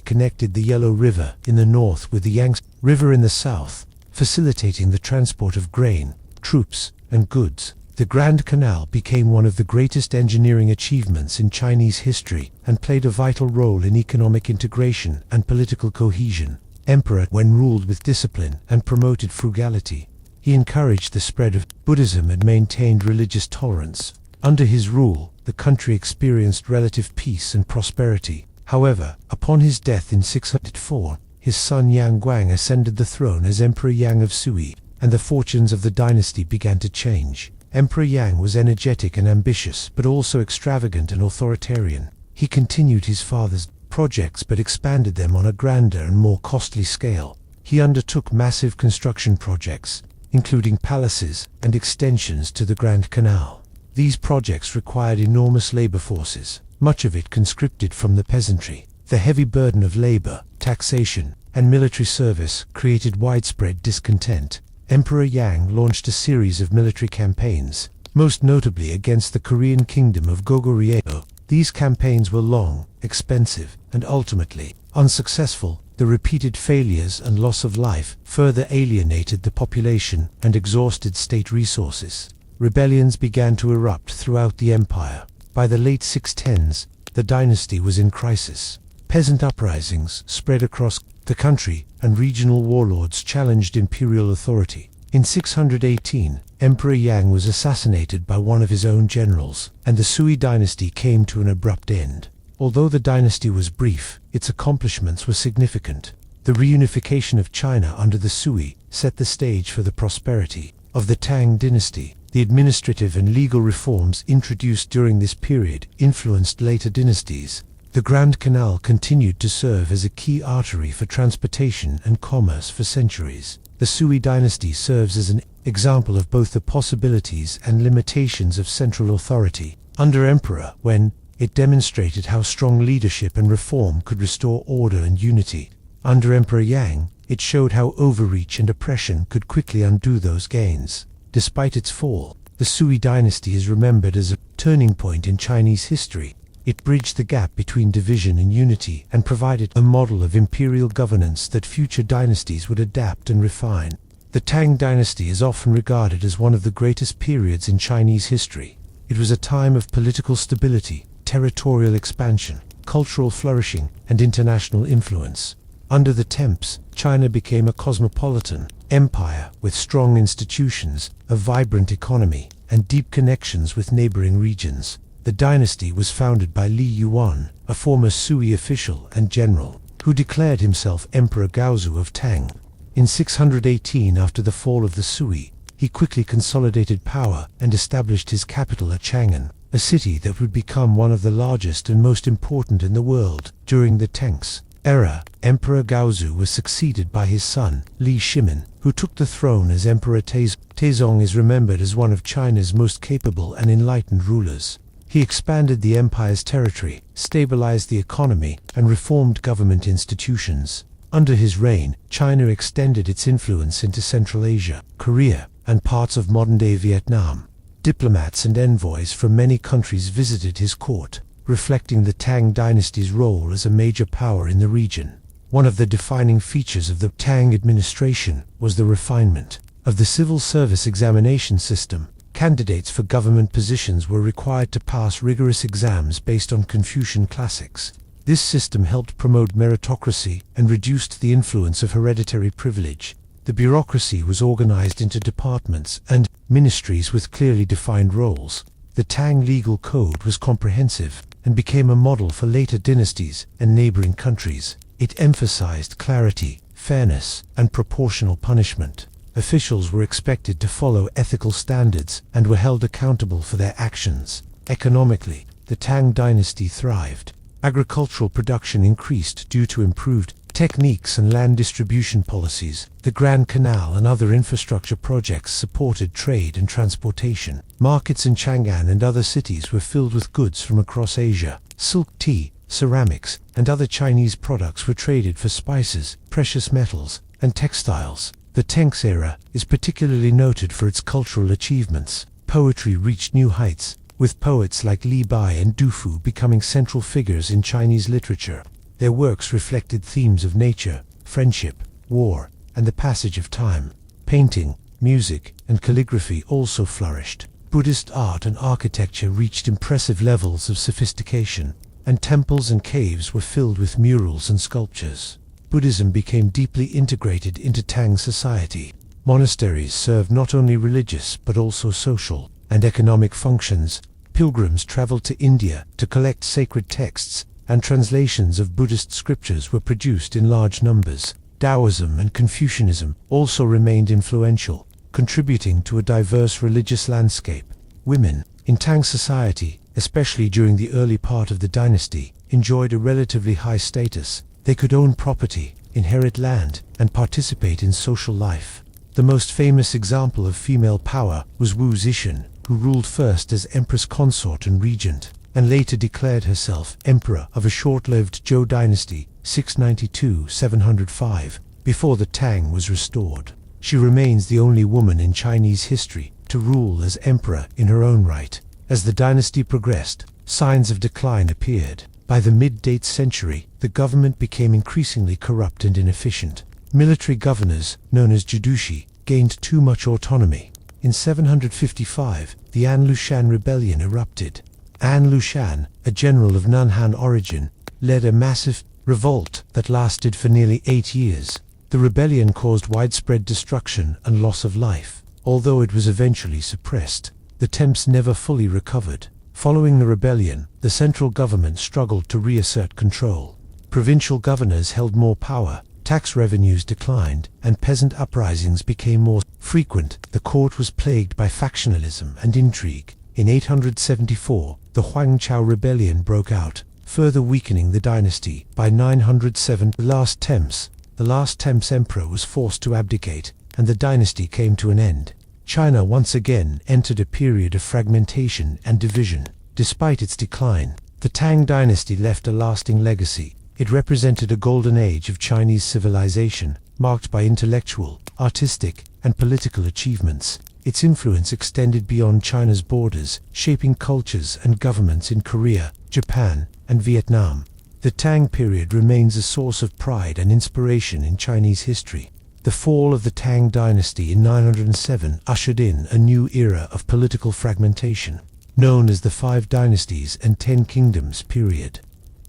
connected the Yellow River in the north with the Yangtze River in the south, facilitating the transport of grain, troops, and goods. The Grand Canal became one of the greatest engineering achievements in Chinese history and played a vital role in economic integration and political cohesion. Emperor Wen ruled with discipline and promoted frugality. He encouraged the spread of Buddhism and maintained religious tolerance. Under his rule, the country experienced relative peace and prosperity. However, upon his death in 604, his son Yang Guang ascended the throne as Emperor Yang of Sui, and the fortunes of the dynasty began to change. Emperor Yang was energetic and ambitious, but also extravagant and authoritarian. He continued his father's projects but expanded them on a grander and more costly scale. He undertook massive construction projects, including palaces and extensions to the Grand Canal. These projects required enormous labor forces, much of it conscripted from the peasantry. The heavy burden of labor, taxation, and military service created widespread discontent. Emperor Yang launched a series of military campaigns, most notably against the Korean kingdom of Goguryeo. These campaigns were long, expensive, and ultimately unsuccessful. The repeated failures and loss of life further alienated the population and exhausted state resources. Rebellions began to erupt throughout the empire. By the late 610s, the dynasty was in crisis. Peasant uprisings spread across the country, and regional warlords challenged imperial authority. In 618, Emperor Yang was assassinated by one of his own generals, and the Sui dynasty came to an abrupt end. Although the dynasty was brief, its accomplishments were significant. The reunification of China under the Sui set the stage for the prosperity of the Tang dynasty. The administrative and legal reforms introduced during this period influenced later dynasties. The Grand Canal continued to serve as a key artery for transportation and commerce for centuries. The Sui dynasty serves as an example of both the possibilities and limitations of central authority. Under Emperor Wen, it demonstrated how strong leadership and reform could restore order and unity. Under Emperor Yang, it showed how overreach and oppression could quickly undo those gains. Despite its fall, the Sui dynasty is remembered as a turning point in Chinese history. It bridged the gap between division and unity and provided a model of imperial governance that future dynasties would adapt and refine. The Tang dynasty is often regarded as one of the greatest periods in Chinese history. It was a time of political stability, territorial expansion, cultural flourishing, and international influence. Under the Temps, China became a cosmopolitan empire with strong institutions, a vibrant economy, and deep connections with neighboring regions. The dynasty was founded by Li Yuan, a former Sui official and general, who declared himself Emperor Gaozu of Tang. In 618, after the fall of the Sui, he quickly consolidated power and established his capital at Chang'an. a city that would become one of the largest and most important in the world. During the Tang era, Emperor Gaozu was succeeded by his son, Li Shimin, who took the throne as Emperor Taizong. Taizong is remembered as one of China's most capable and enlightened rulers. He expanded the empire's territory, stabilized the economy, and reformed government institutions. Under his reign, China extended its influence into Central Asia, Korea, and parts of modern-day Vietnam. Diplomats and envoys from many countries visited his court, reflecting the Tang dynasty's role as a major power in the region. One of the defining features of the Tang administration was the refinement of the civil service examination system. Candidates for government positions were required to pass rigorous exams based on Confucian classics. This system helped promote meritocracy and reduced the influence of hereditary privilege. The bureaucracy was organized into departments and ministries with clearly defined roles. The Tang legal code was comprehensive and became a model for later dynasties and neighboring countries. It emphasized clarity, fairness, and proportional punishment. Officials were expected to follow ethical standards and were held accountable for their actions. Economically, the Tang dynasty thrived. Agricultural production increased due to improved techniques and land distribution policies. The Grand Canal and other infrastructure projects supported trade and transportation. Markets in Chang'an and other cities were filled with goods from across Asia. Silk, tea, ceramics, and other Chinese products were traded for spices, precious metals, and textiles. The Tang era is particularly noted for its cultural achievements. Poetry reached new heights, with poets like Li Bai and Du Fu becoming central figures in Chinese literature. Their works reflected themes of nature, friendship, war, and the passage of time. Painting, music, and calligraphy also flourished. Buddhist art and architecture reached impressive levels of sophistication, and temples and caves were filled with murals and sculptures. Buddhism became deeply integrated into Tang society. Monasteries served not only religious but also social and economic functions. Pilgrims traveled to India to collect sacred texts, and translations of Buddhist scriptures were produced in large numbers. Taoism and Confucianism also remained influential, contributing to a diverse religious landscape. Women in Tang society, especially during the early part of the dynasty, enjoyed a relatively high status. They could own property, inherit land, and participate in social life. The most famous example of female power was Wu Zixun, who ruled first as empress consort and regent, and later declared herself emperor of a short-lived Zhou Dynasty, 692–705, before the Tang was restored. She remains the only woman in Chinese history to rule as emperor in her own right. As the dynasty progressed, signs of decline appeared. By the mid-8th century, the government became increasingly corrupt and inefficient. Military governors, known as judushi, gained too much autonomy. In 755, the An Lushan rebellion erupted. An Lushan, a general of Nunhan origin, led a massive revolt that lasted for nearly 8 years. The rebellion caused widespread destruction and loss of life. Although it was eventually suppressed, the temps never fully recovered. Following the rebellion, the central government struggled to reassert control. Provincial governors held more power, tax revenues declined, and peasant uprisings became more frequent. The court was plagued by factionalism and intrigue. In 874, the Huangchao rebellion broke out, further weakening the dynasty. By 907, the last temps emperor was forced to abdicate, and the dynasty came to an end. China once again entered a period of fragmentation and division. Despite its decline, the Tang dynasty left a lasting legacy. It represented a golden age of Chinese civilization, marked by intellectual, artistic, and political achievements. Its influence extended beyond China's borders, shaping cultures and governments in Korea, Japan, and Vietnam. The Tang period remains a source of pride and inspiration in Chinese history. The fall of the Tang dynasty in 907 ushered in a new era of political fragmentation, known as the Five Dynasties and 10 Kingdoms period.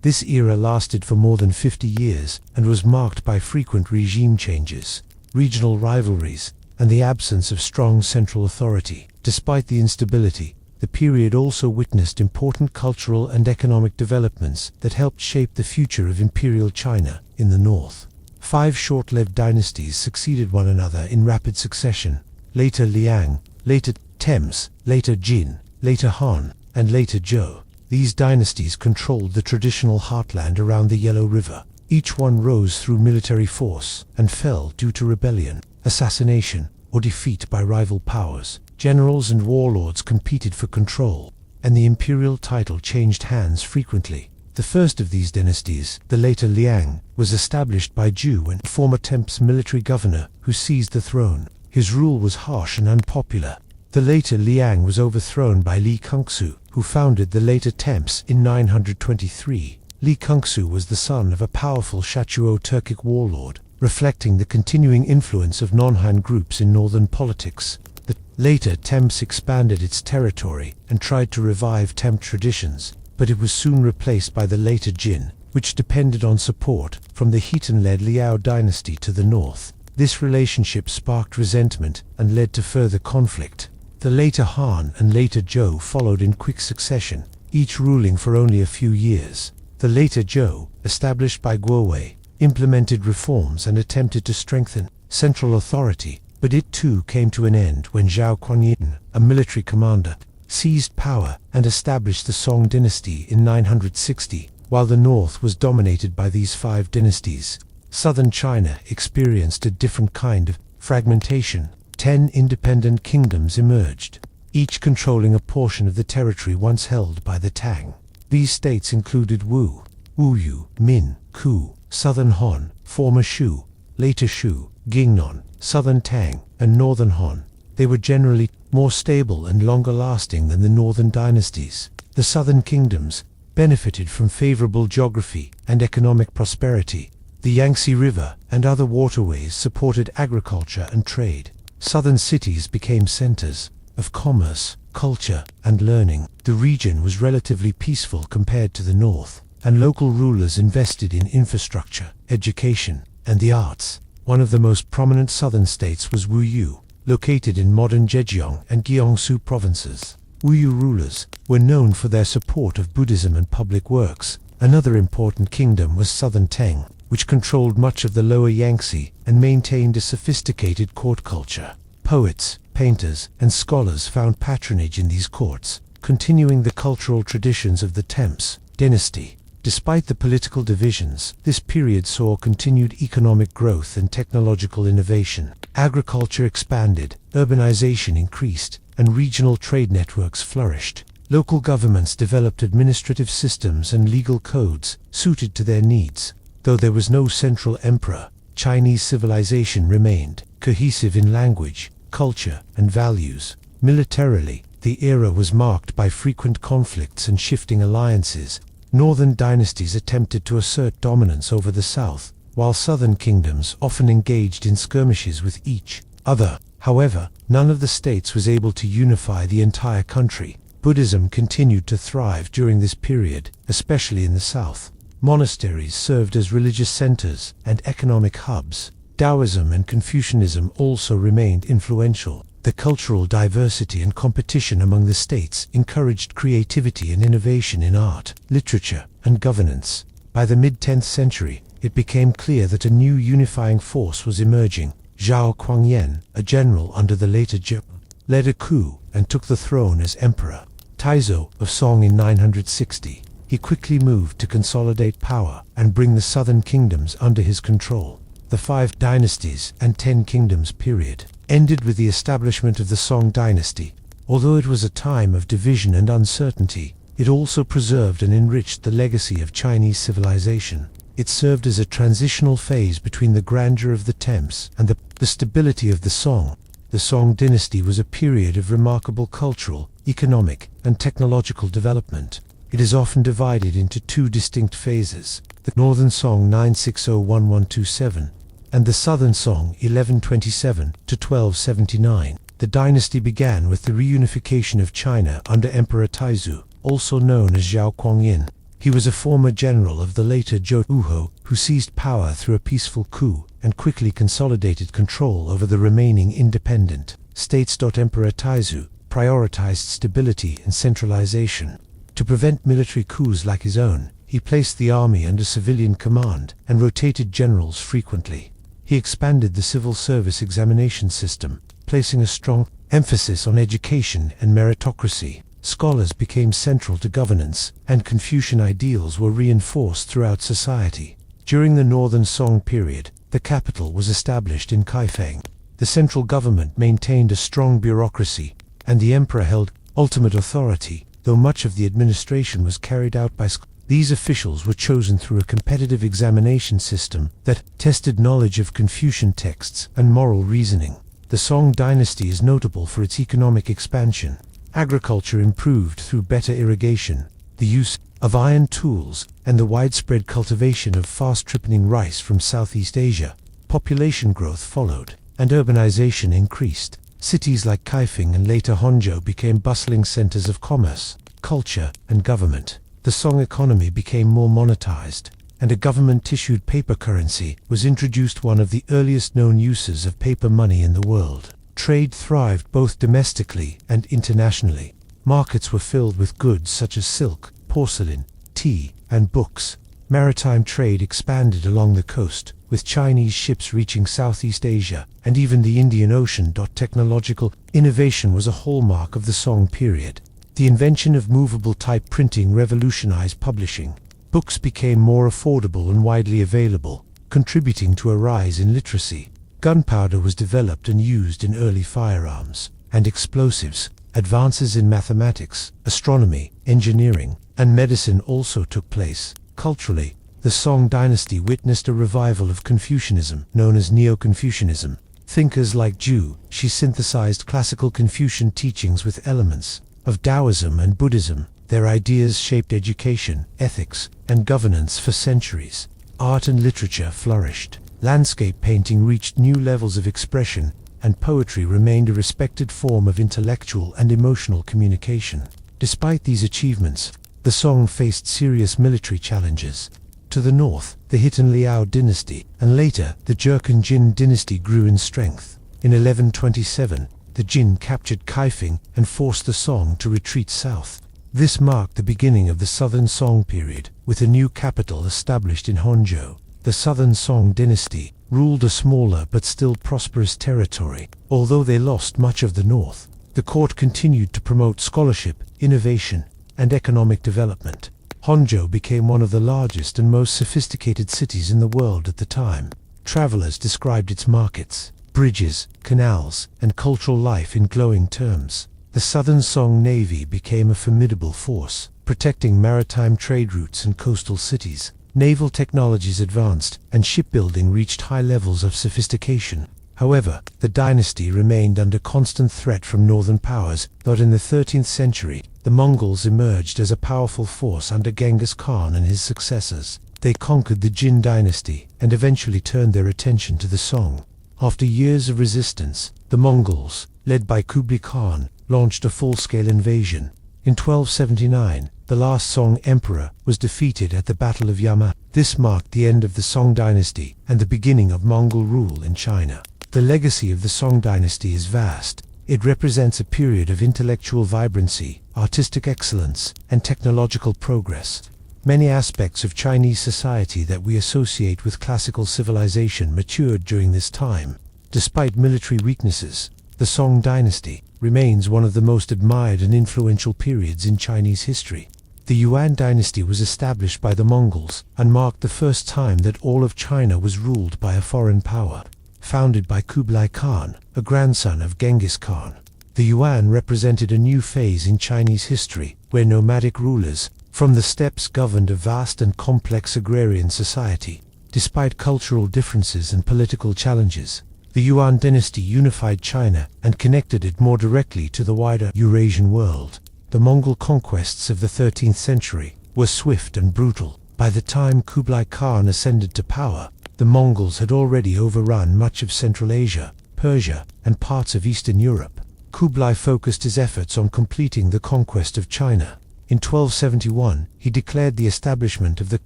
This era lasted for more than 50 years and was marked by frequent regime changes, regional rivalries, and the absence of strong central authority. Despite the instability, the period also witnessed important cultural and economic developments that helped shape the future of imperial China in the north. 5 short-lived dynasties succeeded one another in rapid succession: later Liang, later Thames, later Jin, later Han, and later Zhou. These dynasties controlled the traditional heartland around the Yellow River. Each one rose through military force and fell due to rebellion, assassination, or defeat by rival powers. Generals and warlords competed for control, and the imperial title changed hands frequently. The first of these dynasties, the later Liang, was established by Zhu, and former Temp's military governor, who seized the throne. His rule was harsh and unpopular. The later Liang was overthrown by Li Kongsu, who founded the later Temps in 923. Li Kongsu was the son of a powerful Shachuo Turkic warlord, reflecting the continuing influence of non-Han groups in northern politics. The later Temps expanded its territory and tried to revive Temp traditions, but it was soon replaced by the later Qin, which depended on support from the Khitan-led Liao dynasty to the north. This relationship sparked resentment and led to further conflict. The later Han and later Zhou followed in quick succession, each ruling for only a few years. The later Zhou, established by Guowei, implemented reforms and attempted to strengthen central authority, but it too came to an end when Zhao Quanyin, a military commander, seized power and established the Song Dynasty in 960. While the north was dominated by these 5 dynasties, southern China experienced a different kind of fragmentation. 10 independent kingdoms emerged, each controlling a portion of the territory once held by the Tang. These states included Wu, Wuyu, Min, Ku, southern Han, former Shu, later Shu, Gingnon, southern Tang, and northern Han. They were generally more stable and longer lasting than the northern dynasties. The southern kingdoms benefited from favorable geography and economic prosperity. The Yangtze River and other waterways supported agriculture and trade. Southern cities became centers of commerce, culture, and learning. The region was relatively peaceful compared to the north, and local rulers invested in infrastructure, education, and the arts. One of the most prominent southern states was Wuyu, located in modern Zhejiang and Jiangsu provinces. Wuyu rulers were known for their support of Buddhism and public works. Another important kingdom was southern Tang, which controlled much of the lower Yangtze and maintained a sophisticated court culture. Poets, painters, and scholars found patronage in these courts, continuing the cultural traditions of the Temps dynasty. Despite the political divisions, this period saw continued economic growth and technological innovation. Agriculture expanded, urbanization increased, and regional trade networks flourished. Local governments developed administrative systems and legal codes suited to their needs. Though there was no central emperor, Chinese civilization remained cohesive in language, culture, and values. Militarily, the era was marked by frequent conflicts and shifting alliances. Northern dynasties attempted to assert dominance over the south, while southern kingdoms often engaged in skirmishes with each other. However, none of the states was able to unify the entire country. Buddhism continued to thrive during this period, especially in the south. Monasteries served as religious centers and economic hubs. Taoism and Confucianism also remained influential. The cultural diversity and competition among the states encouraged creativity and innovation in art, literature, and governance. By the mid-10th century, it became clear that a new unifying force was emerging. Zhao Quanyin, a general under the later Zhou, led a coup and took the throne as emperor. Taizhou of Song in 960. He quickly moved to consolidate power and bring the southern kingdoms under his control. The 5 dynasties and 10 kingdoms period ended with the establishment of the Song Dynasty. Although it was a time of division and uncertainty, it also preserved and enriched the legacy of Chinese civilization. It served as a transitional phase between the grandeur of the Temps and the stability of the Song. The Song Dynasty was a period of remarkable cultural, economic, and technological development. It is often divided into 2 distinct phases, the Northern Song 960-1127 and the Southern Song 1127-1279. The dynasty began with the reunification of China under Emperor Taizhou, also known as Zhao Quanyin. He was a former general of the later Zhou who seized power through a peaceful coup and quickly consolidated control over the remaining independent states. Emperor Taizhou prioritized stability and centralization. To prevent military coups like his own, he placed the army under civilian command and rotated generals frequently. He expanded the civil service examination system, placing a strong emphasis on education and meritocracy. scholars became central to governance, and Confucian ideals were reinforced throughout society. During the Northern Song period, the capital was established in Kaifeng. The central government maintained a strong bureaucracy, and the emperor held ultimate authority, though much of the administration was carried out by scholars. These officials were chosen through a competitive examination system that tested knowledge of Confucian texts and moral reasoning. The Song dynasty is notable for its economic expansion. Agriculture improved through better irrigation, the use of iron tools, and the widespread cultivation of fast-ripening rice from Southeast Asia. Population growth followed, and urbanization increased. Cities like Kaifeng and later Hangzhou became bustling centers of commerce, culture, and government. The Song economy became more monetized, and a government-issued paper currency was introduced, one of the earliest known uses of paper money in the world. Trade thrived both domestically and internationally. Markets were filled with goods such as silk, porcelain, tea, and books. Maritime trade expanded along the coast, with Chinese ships reaching Southeast Asia and even the Indian Ocean. Technological innovation was a hallmark of the Song period. The invention of movable type printing revolutionized publishing. Books became more affordable and widely available, contributing to a rise in literacy. Gunpowder was developed and used in early firearms and explosives. Advances in mathematics, astronomy, engineering, and medicine also took place. Culturally, the Song dynasty witnessed a revival of Confucianism, known as Neo-Confucianism. Thinkers like Zhou, she synthesized classical Confucian teachings with elements of Taoism and Buddhism. Their ideas shaped education, ethics, and governance for centuries. Art and literature flourished. Landscape painting reached new levels of expression, and poetry remained a respected form of intellectual and emotional communication. Despite these achievements, the Song faced serious military challenges. To the north, the Hitan Liao dynasty, and later, the Jurchen Qin dynasty grew in strength. In 1127, the Jin captured Kaifeng and forced the Song to retreat south. This marked the beginning of the Southern Song period, with a new capital established in Hangzhou. The Southern Song dynasty ruled a smaller but still prosperous territory. Although they lost much of the north, the court continued to promote scholarship, innovation, and economic development. Hangzhou became one of the largest and most sophisticated cities in the world at the time. Travelers described its markets, bridges, canals, and cultural life in glowing terms. The Southern Song Navy became a formidable force, protecting maritime trade routes and coastal cities. Naval technologies advanced, and shipbuilding reached high levels of sophistication. However, the dynasty remained under constant threat from northern powers. In the 13th century, the Mongols emerged as a powerful force under Genghis Khan and his successors. They conquered the Qin Dynasty, and eventually turned their attention to the Song. After years of resistance, the Mongols, led by Kublai Khan, launched a full-scale invasion. In 1279, the last Song emperor was defeated at the Battle of Yama. This marked the end of the Song dynasty and the beginning of Mongol rule in China. The legacy of the Song dynasty is vast. It represents a period of intellectual vibrancy, artistic excellence, and technological progress. Many aspects of Chinese society that we associate with classical civilization matured during this time. Despite military weaknesses, the Song dynasty remains one of the most admired and influential periods in Chinese history. The Yuan dynasty was established by the Mongols and marked the first time that all of China was ruled by a foreign power. Founded by Kublai Khan, a grandson of Genghis Khan, the Yuan represented a new phase in Chinese history, where nomadic rulers from the steppes governed a vast and complex agrarian society. Despite cultural differences and political challenges, the Yuan dynasty unified China and connected it more directly to the wider Eurasian world. The Mongol conquests of the 13th century were swift and brutal. By the time Kublai Khan ascended to power, the Mongols had already overrun much of Central Asia, Persia, and parts of Eastern Europe. Kublai focused his efforts on completing the conquest of China. In 1271, he declared the establishment of the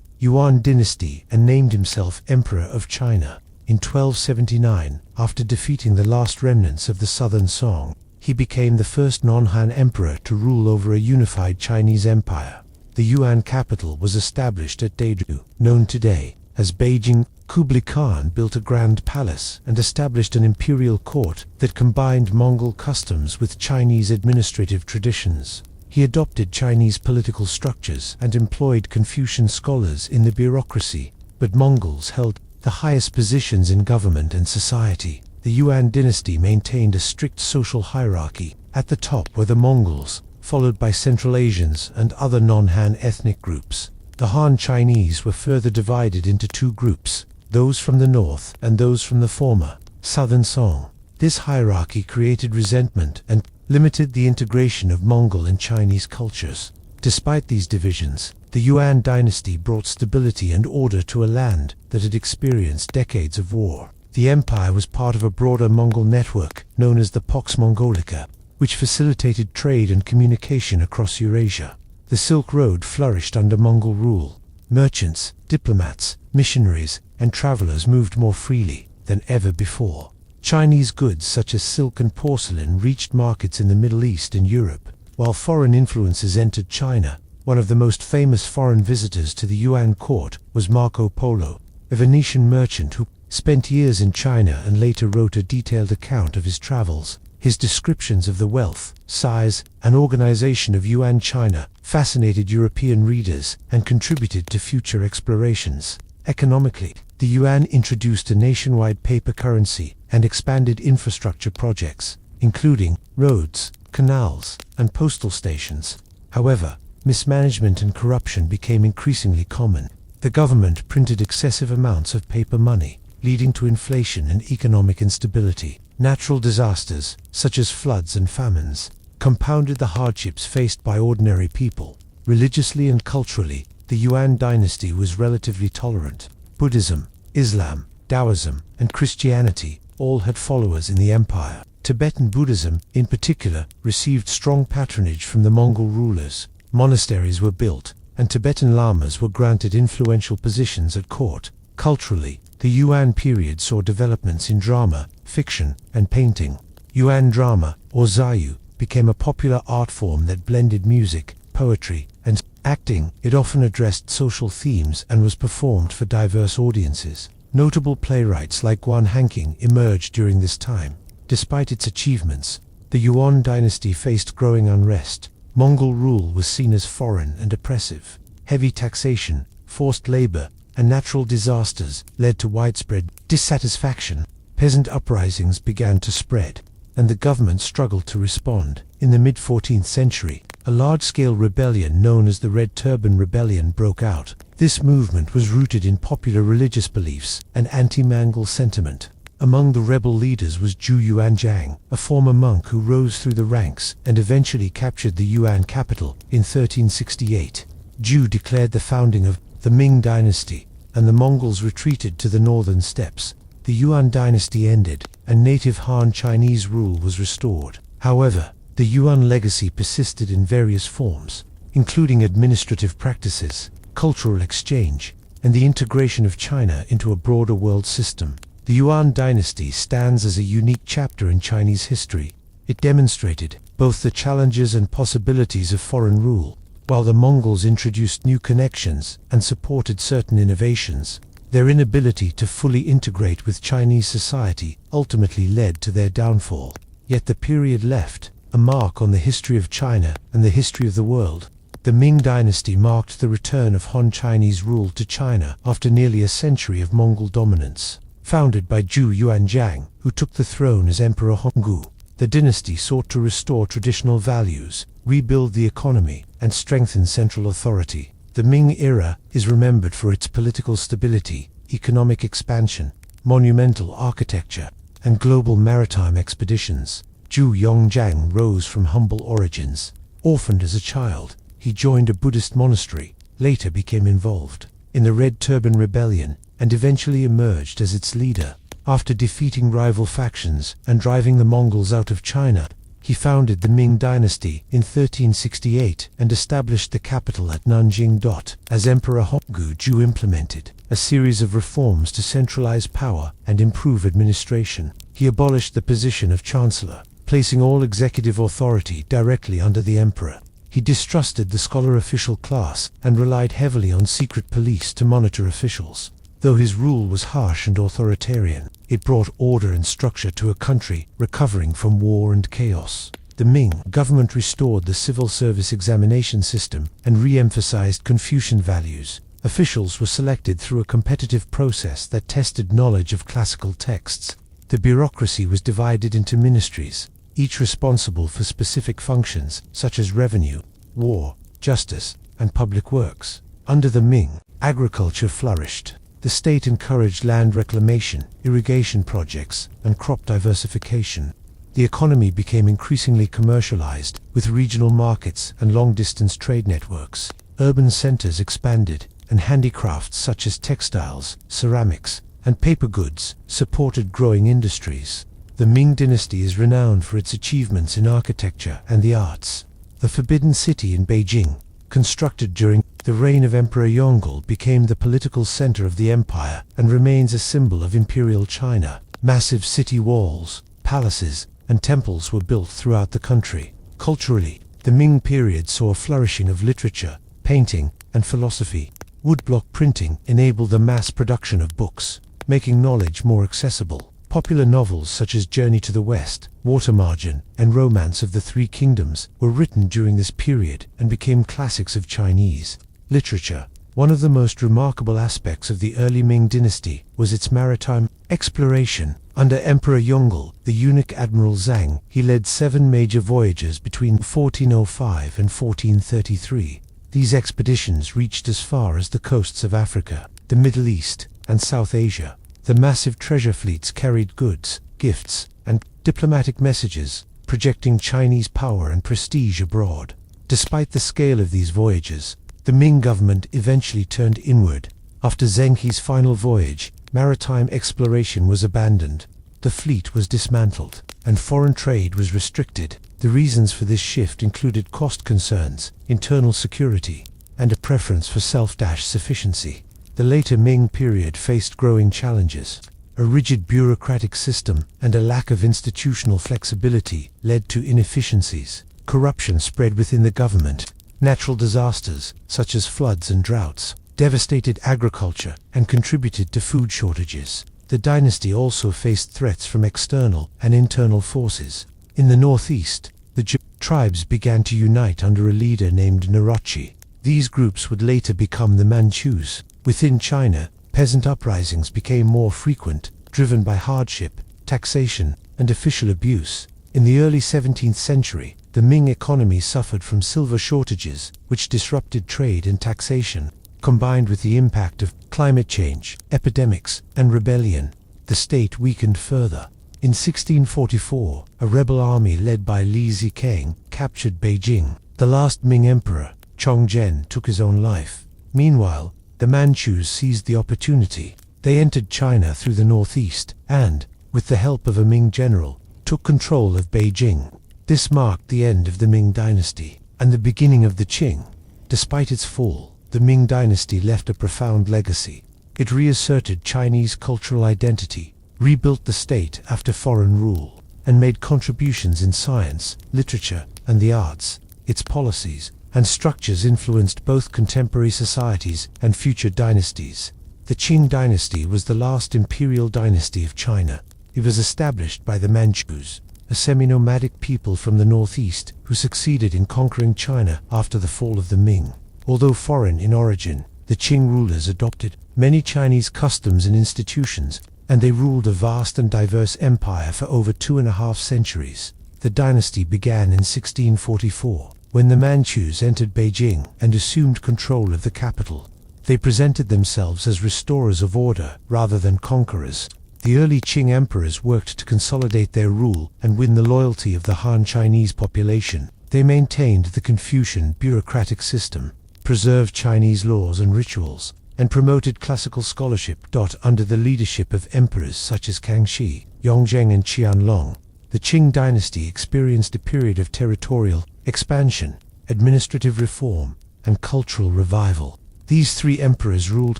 Yuan dynasty and named himself Emperor of China. In 1279, after defeating the last remnants of the Southern Song, he became the first non-Han emperor to rule over a unified Chinese empire. The Yuan capital was established at Daeju, known today as Beijing. Kublai Khan built a grand palace and established an imperial court that combined Mongol customs with Chinese administrative traditions. He adopted Chinese political structures and employed Confucian scholars in the bureaucracy, but Mongols held the highest positions in government and society. The Yuan dynasty maintained a strict social hierarchy. At the top were the Mongols, followed by Central Asians and other non-Han ethnic groups. The Han Chinese were further divided into two groups, those from the north and those from the former, southern Song. This hierarchy created resentment and limited the integration of Mongol and Chinese cultures. Despite these divisions, the Yuan dynasty brought stability and order to a land that had experienced decades of war. The empire was part of a broader Mongol network known as the Pax Mongolica, which facilitated trade and communication across Eurasia. The Silk Road flourished under Mongol rule. Merchants, diplomats, missionaries, and travelers moved more freely than ever before. Chinese goods such as silk and porcelain reached markets in the Middle East and Europe, while foreign influences entered China. One of the most famous foreign visitors to the Yuan court was Marco Polo, a Venetian merchant who spent years in China and later wrote a detailed account of his travels. His descriptions of the wealth, size, and organization of Yuan China fascinated European readers and contributed to future explorations. Economically, the Yuan introduced a nationwide paper currency and expanded infrastructure projects, including roads, canals, and postal stations. However, mismanagement and corruption became increasingly common. The government printed excessive amounts of paper money, leading to inflation and economic instability. Natural disasters, such as floods and famines, compounded the hardships faced by ordinary people. Religiously and culturally, the Yuan dynasty was relatively tolerant. Buddhism, Islam, Taoism, and Christianity all had followers in the empire. Tibetan Buddhism, in particular, received strong patronage from the Mongol rulers. Monasteries were built, and Tibetan lamas were granted influential positions at court. Culturally, the Yuan period saw developments in drama, fiction, and painting. Yuan drama, or zayu, became a popular art form that blended music, poetry, and acting. It often addressed social themes and was performed for diverse audiences. Notable playwrights like Guan Hanqing emerged during this time. Despite its achievements, the Yuan dynasty faced growing unrest. Mongol rule was seen as foreign and oppressive. Heavy taxation, forced labor, and natural disasters led to widespread dissatisfaction. Peasant uprisings began to spread, and the government struggled to respond. In the mid-14th century, a large-scale rebellion known as the Red Turban Rebellion broke out. This movement was rooted in popular religious beliefs and anti-Mongol sentiment. Among the rebel leaders was Zhou Yuanzhang, a former monk who rose through the ranks and eventually captured the Yuan capital in 1368. Zhou declared the founding of the Ming Dynasty, and the Mongols retreated to the northern steppes. The Yuan dynasty ended, and native Han Chinese rule was restored. However, the Yuan legacy persisted in various forms, including administrative practices, cultural exchange, and the integration of China into a broader world system. The Yuan dynasty stands as a unique chapter in Chinese history. It demonstrated both the challenges and possibilities of foreign rule. While the Mongols introduced new connections and supported certain innovations, their inability to fully integrate with Chinese society ultimately led to their downfall. Yet the period left a mark on the history of China and the history of the world. The Ming Dynasty marked the return of Han Chinese rule to China after nearly a century of Mongol dominance. Founded by Zhou Yuanzhang, who took the throne as Emperor Hongwu, the dynasty sought to restore traditional values, rebuild the economy, and strengthen central authority. The Ming era is remembered for its political stability, economic expansion, monumental architecture, and global maritime expeditions. Zhou Yuanzhang rose from humble origins. Orphaned as a child, he joined a Buddhist monastery, later became involved in the Red Turban Rebellion, and eventually emerged as its leader. After defeating rival factions and driving the Mongols out of China, he founded the Ming Dynasty in 1368 and established the capital at Nanjing. As Emperor Hongwu, Zhou implemented a series of reforms to centralize power and improve administration. He abolished the position of chancellor, placing all executive authority directly under the emperor. He distrusted the scholar official class and relied heavily on secret police to monitor officials. Though his rule was harsh and authoritarian, it brought order and structure to a country recovering from war and chaos. The Ming government restored the civil service examination system and re-emphasized Confucian values. Officials were selected through a competitive process that tested knowledge of classical texts. The bureaucracy was divided into ministries, each responsible for specific functions such as revenue, war, justice, and public works. Under the Ming, agriculture flourished. The state encouraged land reclamation, irrigation projects, and crop diversification. The economy became increasingly commercialized, with regional markets and long-distance trade networks. Urban centers expanded, and handicrafts such as textiles, ceramics, and paper goods supported growing industries. The Ming Dynasty is renowned for its achievements in architecture and the arts. The Forbidden City in Beijing, constructed during the reign of Emperor Yongle, became the political center of the empire and remains a symbol of imperial China. Massive city walls, palaces, and temples were built throughout the country. Culturally, the Ming period saw a flourishing of literature, painting, and philosophy. Woodblock printing enabled the mass production of books, making knowledge more accessible. Popular novels such as Journey to the West, Water Margin, and Romance of the Three Kingdoms were written during this period and became classics of Chinese literature. One of the most remarkable aspects of the early Ming dynasty was its maritime exploration. Under Emperor Yongle, the eunuch Admiral Zhang, he led 7 major voyages between 1405 and 1433. These expeditions reached as far as the coasts of Africa, the Middle East, and South Asia. The massive treasure fleets carried goods, gifts, and diplomatic messages, projecting Chinese power and prestige abroad. Despite the scale of these voyages, the Ming government eventually turned inward. After Zheng He's final voyage, maritime exploration was abandoned. The fleet was dismantled, and foreign trade was restricted. The reasons for this shift included cost concerns, internal security, and a preference for self-sufficiency. The later Ming period faced growing challenges. A rigid bureaucratic system and a lack of institutional flexibility led to inefficiencies. Corruption spread within the government. Natural disasters, such as floods and droughts, devastated agriculture and contributed to food shortages. The dynasty also faced threats from external and internal forces. In the northeast, the Zhou tribes began to unite under a leader named Narration. These groups would later become the Manchus. Within China, peasant uprisings became more frequent, driven by hardship, taxation, and official abuse. In the early 17th century, the Ming economy suffered from silver shortages, which disrupted trade and taxation. Combined with the impact of climate change, epidemics, and rebellion, the state weakened further. In 1644, a rebel army led by Li Zikang captured Beijing. The last Ming emperor, Chongzhen, took his own life. Meanwhile, the Manchus seized the opportunity. They entered China through the northeast and, with the help of a Ming general, took control of Beijing. This marked the end of the Ming dynasty and the beginning of the Qing. Despite its fall, the Ming dynasty left a profound legacy. It reasserted Chinese cultural identity, rebuilt the state after foreign rule, and made contributions in science, literature, and the arts. Its policies and structures influenced both contemporary societies and future dynasties. The Qing dynasty was the last imperial dynasty of China. It was established by the Manchus, a semi-nomadic people from the northeast who succeeded in conquering China after the fall of the Ming. Although foreign in origin, the Qing rulers adopted many Chinese customs and institutions, and they ruled a vast and diverse empire for over 2.5 centuries. The dynasty began in 1644, when the Manchus entered Beijing and assumed control of the capital. They presented themselves as restorers of order rather than conquerors. The early Qing emperors worked to consolidate their rule and win the loyalty of the Han Chinese population. They maintained the Confucian bureaucratic system, preserved Chinese laws and rituals, and promoted classical scholarship. Under the leadership of emperors such as Kangxi, Yongzheng, and Qianlong, the Qing dynasty experienced a period of territorial expansion, administrative reform, and cultural revival. These 3 emperors ruled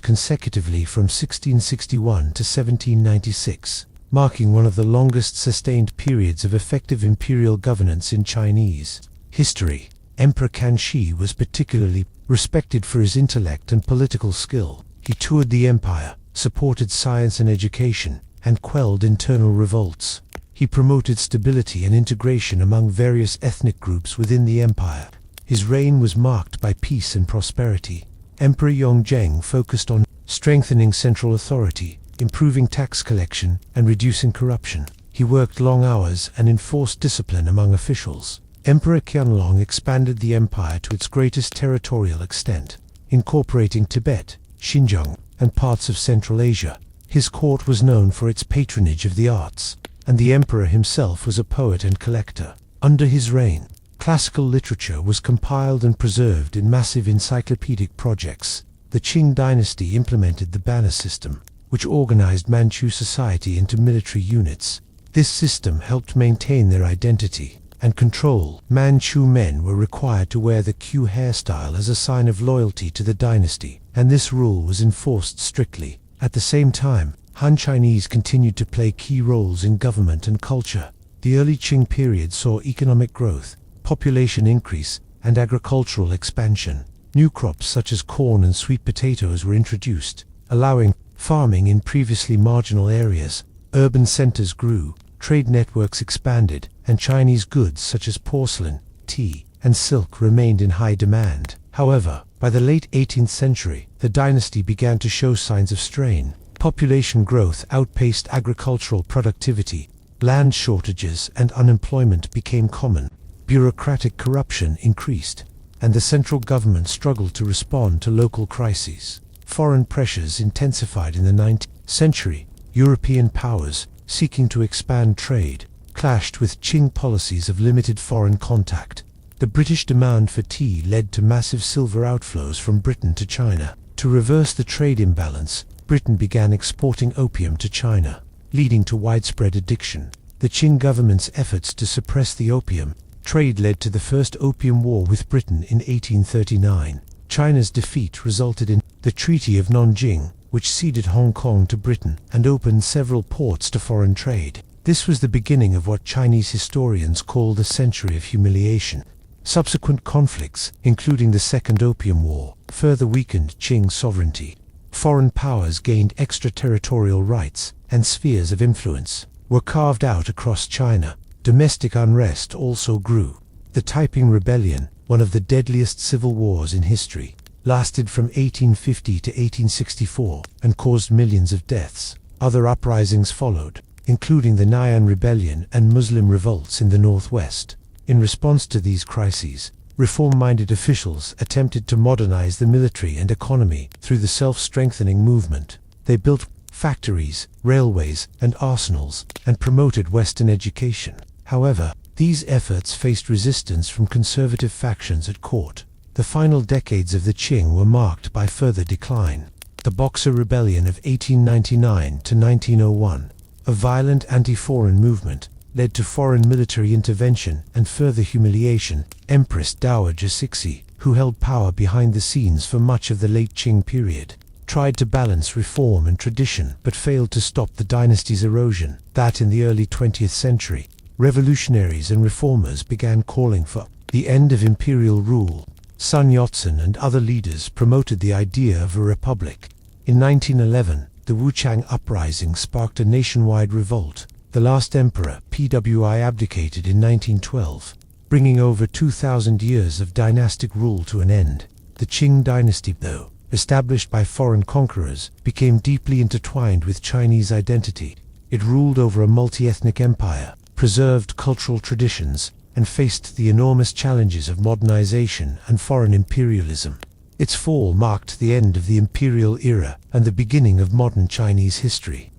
consecutively from 1661 to 1796, marking one of the longest sustained periods of effective imperial governance in Chinese history. Emperor Kangxi was particularly respected for his intellect and political skill. He toured the empire, supported science and education, and quelled internal revolts. He promoted stability and integration among various ethnic groups within the empire. His reign was marked by peace and prosperity. Emperor Yongzheng focused on strengthening central authority, improving tax collection, and reducing corruption. He worked long hours and enforced discipline among officials. Emperor Qianlong expanded the empire to its greatest territorial extent, incorporating Tibet, Xinjiang, and parts of Central Asia. His court was known for its patronage of the arts, and the emperor himself was a poet and collector. Under his reign, classical literature was compiled and preserved in massive encyclopedic projects. The Qing Dynasty implemented the banner system, which organized Manchu society into military units. This system helped maintain their identity and control. Manchu men were required to wear the Q hairstyle as a sign of loyalty to the dynasty, and this rule was enforced strictly. At the same time, Han Chinese continued to play key roles in government and culture. The early Qing period saw economic growth, population increase, and agricultural expansion. New crops such as corn and sweet potatoes were introduced, allowing farming in previously marginal areas. Urban centers grew, trade networks expanded, and Chinese goods such as porcelain, tea, and silk remained in high demand. However, by the late 18th century, the dynasty began to show signs of strain. Population growth outpaced agricultural productivity, land shortages and unemployment became common, bureaucratic corruption increased, and the central government struggled to respond to local crises. Foreign pressures intensified in the 19th century. European powers, seeking to expand trade, clashed with Qing policies of limited foreign contact. The British demand for tea led to massive silver outflows from Britain to China. To reverse the trade imbalance, Britain began exporting opium to China, leading to widespread addiction. The Qing government's efforts to suppress the opium trade led to the First Opium War with Britain in 1839. China's defeat resulted in the Treaty of Nanjing, which ceded Hong Kong to Britain and opened several ports to foreign trade. This was the beginning of what Chinese historians call the Century of Humiliation. Subsequent conflicts, including the Second Opium War, further weakened Qing sovereignty. Foreign powers gained extraterritorial rights, and spheres of influence were carved out across China. Domestic unrest also grew. The Taiping Rebellion, one of the deadliest civil wars in history, lasted from 1850 to 1864 and caused millions of deaths. Other uprisings followed, including the Naian Rebellion and Muslim revolts in the northwest. In response to these crises, reform-minded officials attempted to modernize the military and economy through the self-strengthening movement. They built factories, railways, and arsenals, and promoted Western education. However, these efforts faced resistance from conservative factions at court. The final decades of the Qing were marked by further decline. The Boxer Rebellion of 1899 to 1901, a violent anti-foreign movement, led to foreign military intervention and further humiliation. Empress Dowager Cixi, who held power behind the scenes for much of the late Qing period, tried to balance reform and tradition but failed to stop the dynasty's erosion. That in the early 20th century, revolutionaries and reformers began calling for the end of imperial rule. Sun Yat-sen and other leaders promoted the idea of a republic. In 1911, the Wuchang Uprising sparked a nationwide revolt. The last emperor, Pwi, abdicated in 1912, bringing over 2,000 years of dynastic rule to an end. The Qing Dynasty, though established by foreign conquerors, became deeply intertwined with Chinese identity. It ruled over a multi-ethnic empire, preserved cultural traditions, and faced the enormous challenges of modernization and foreign imperialism. Its fall marked the end of the imperial era and the beginning of modern Chinese history.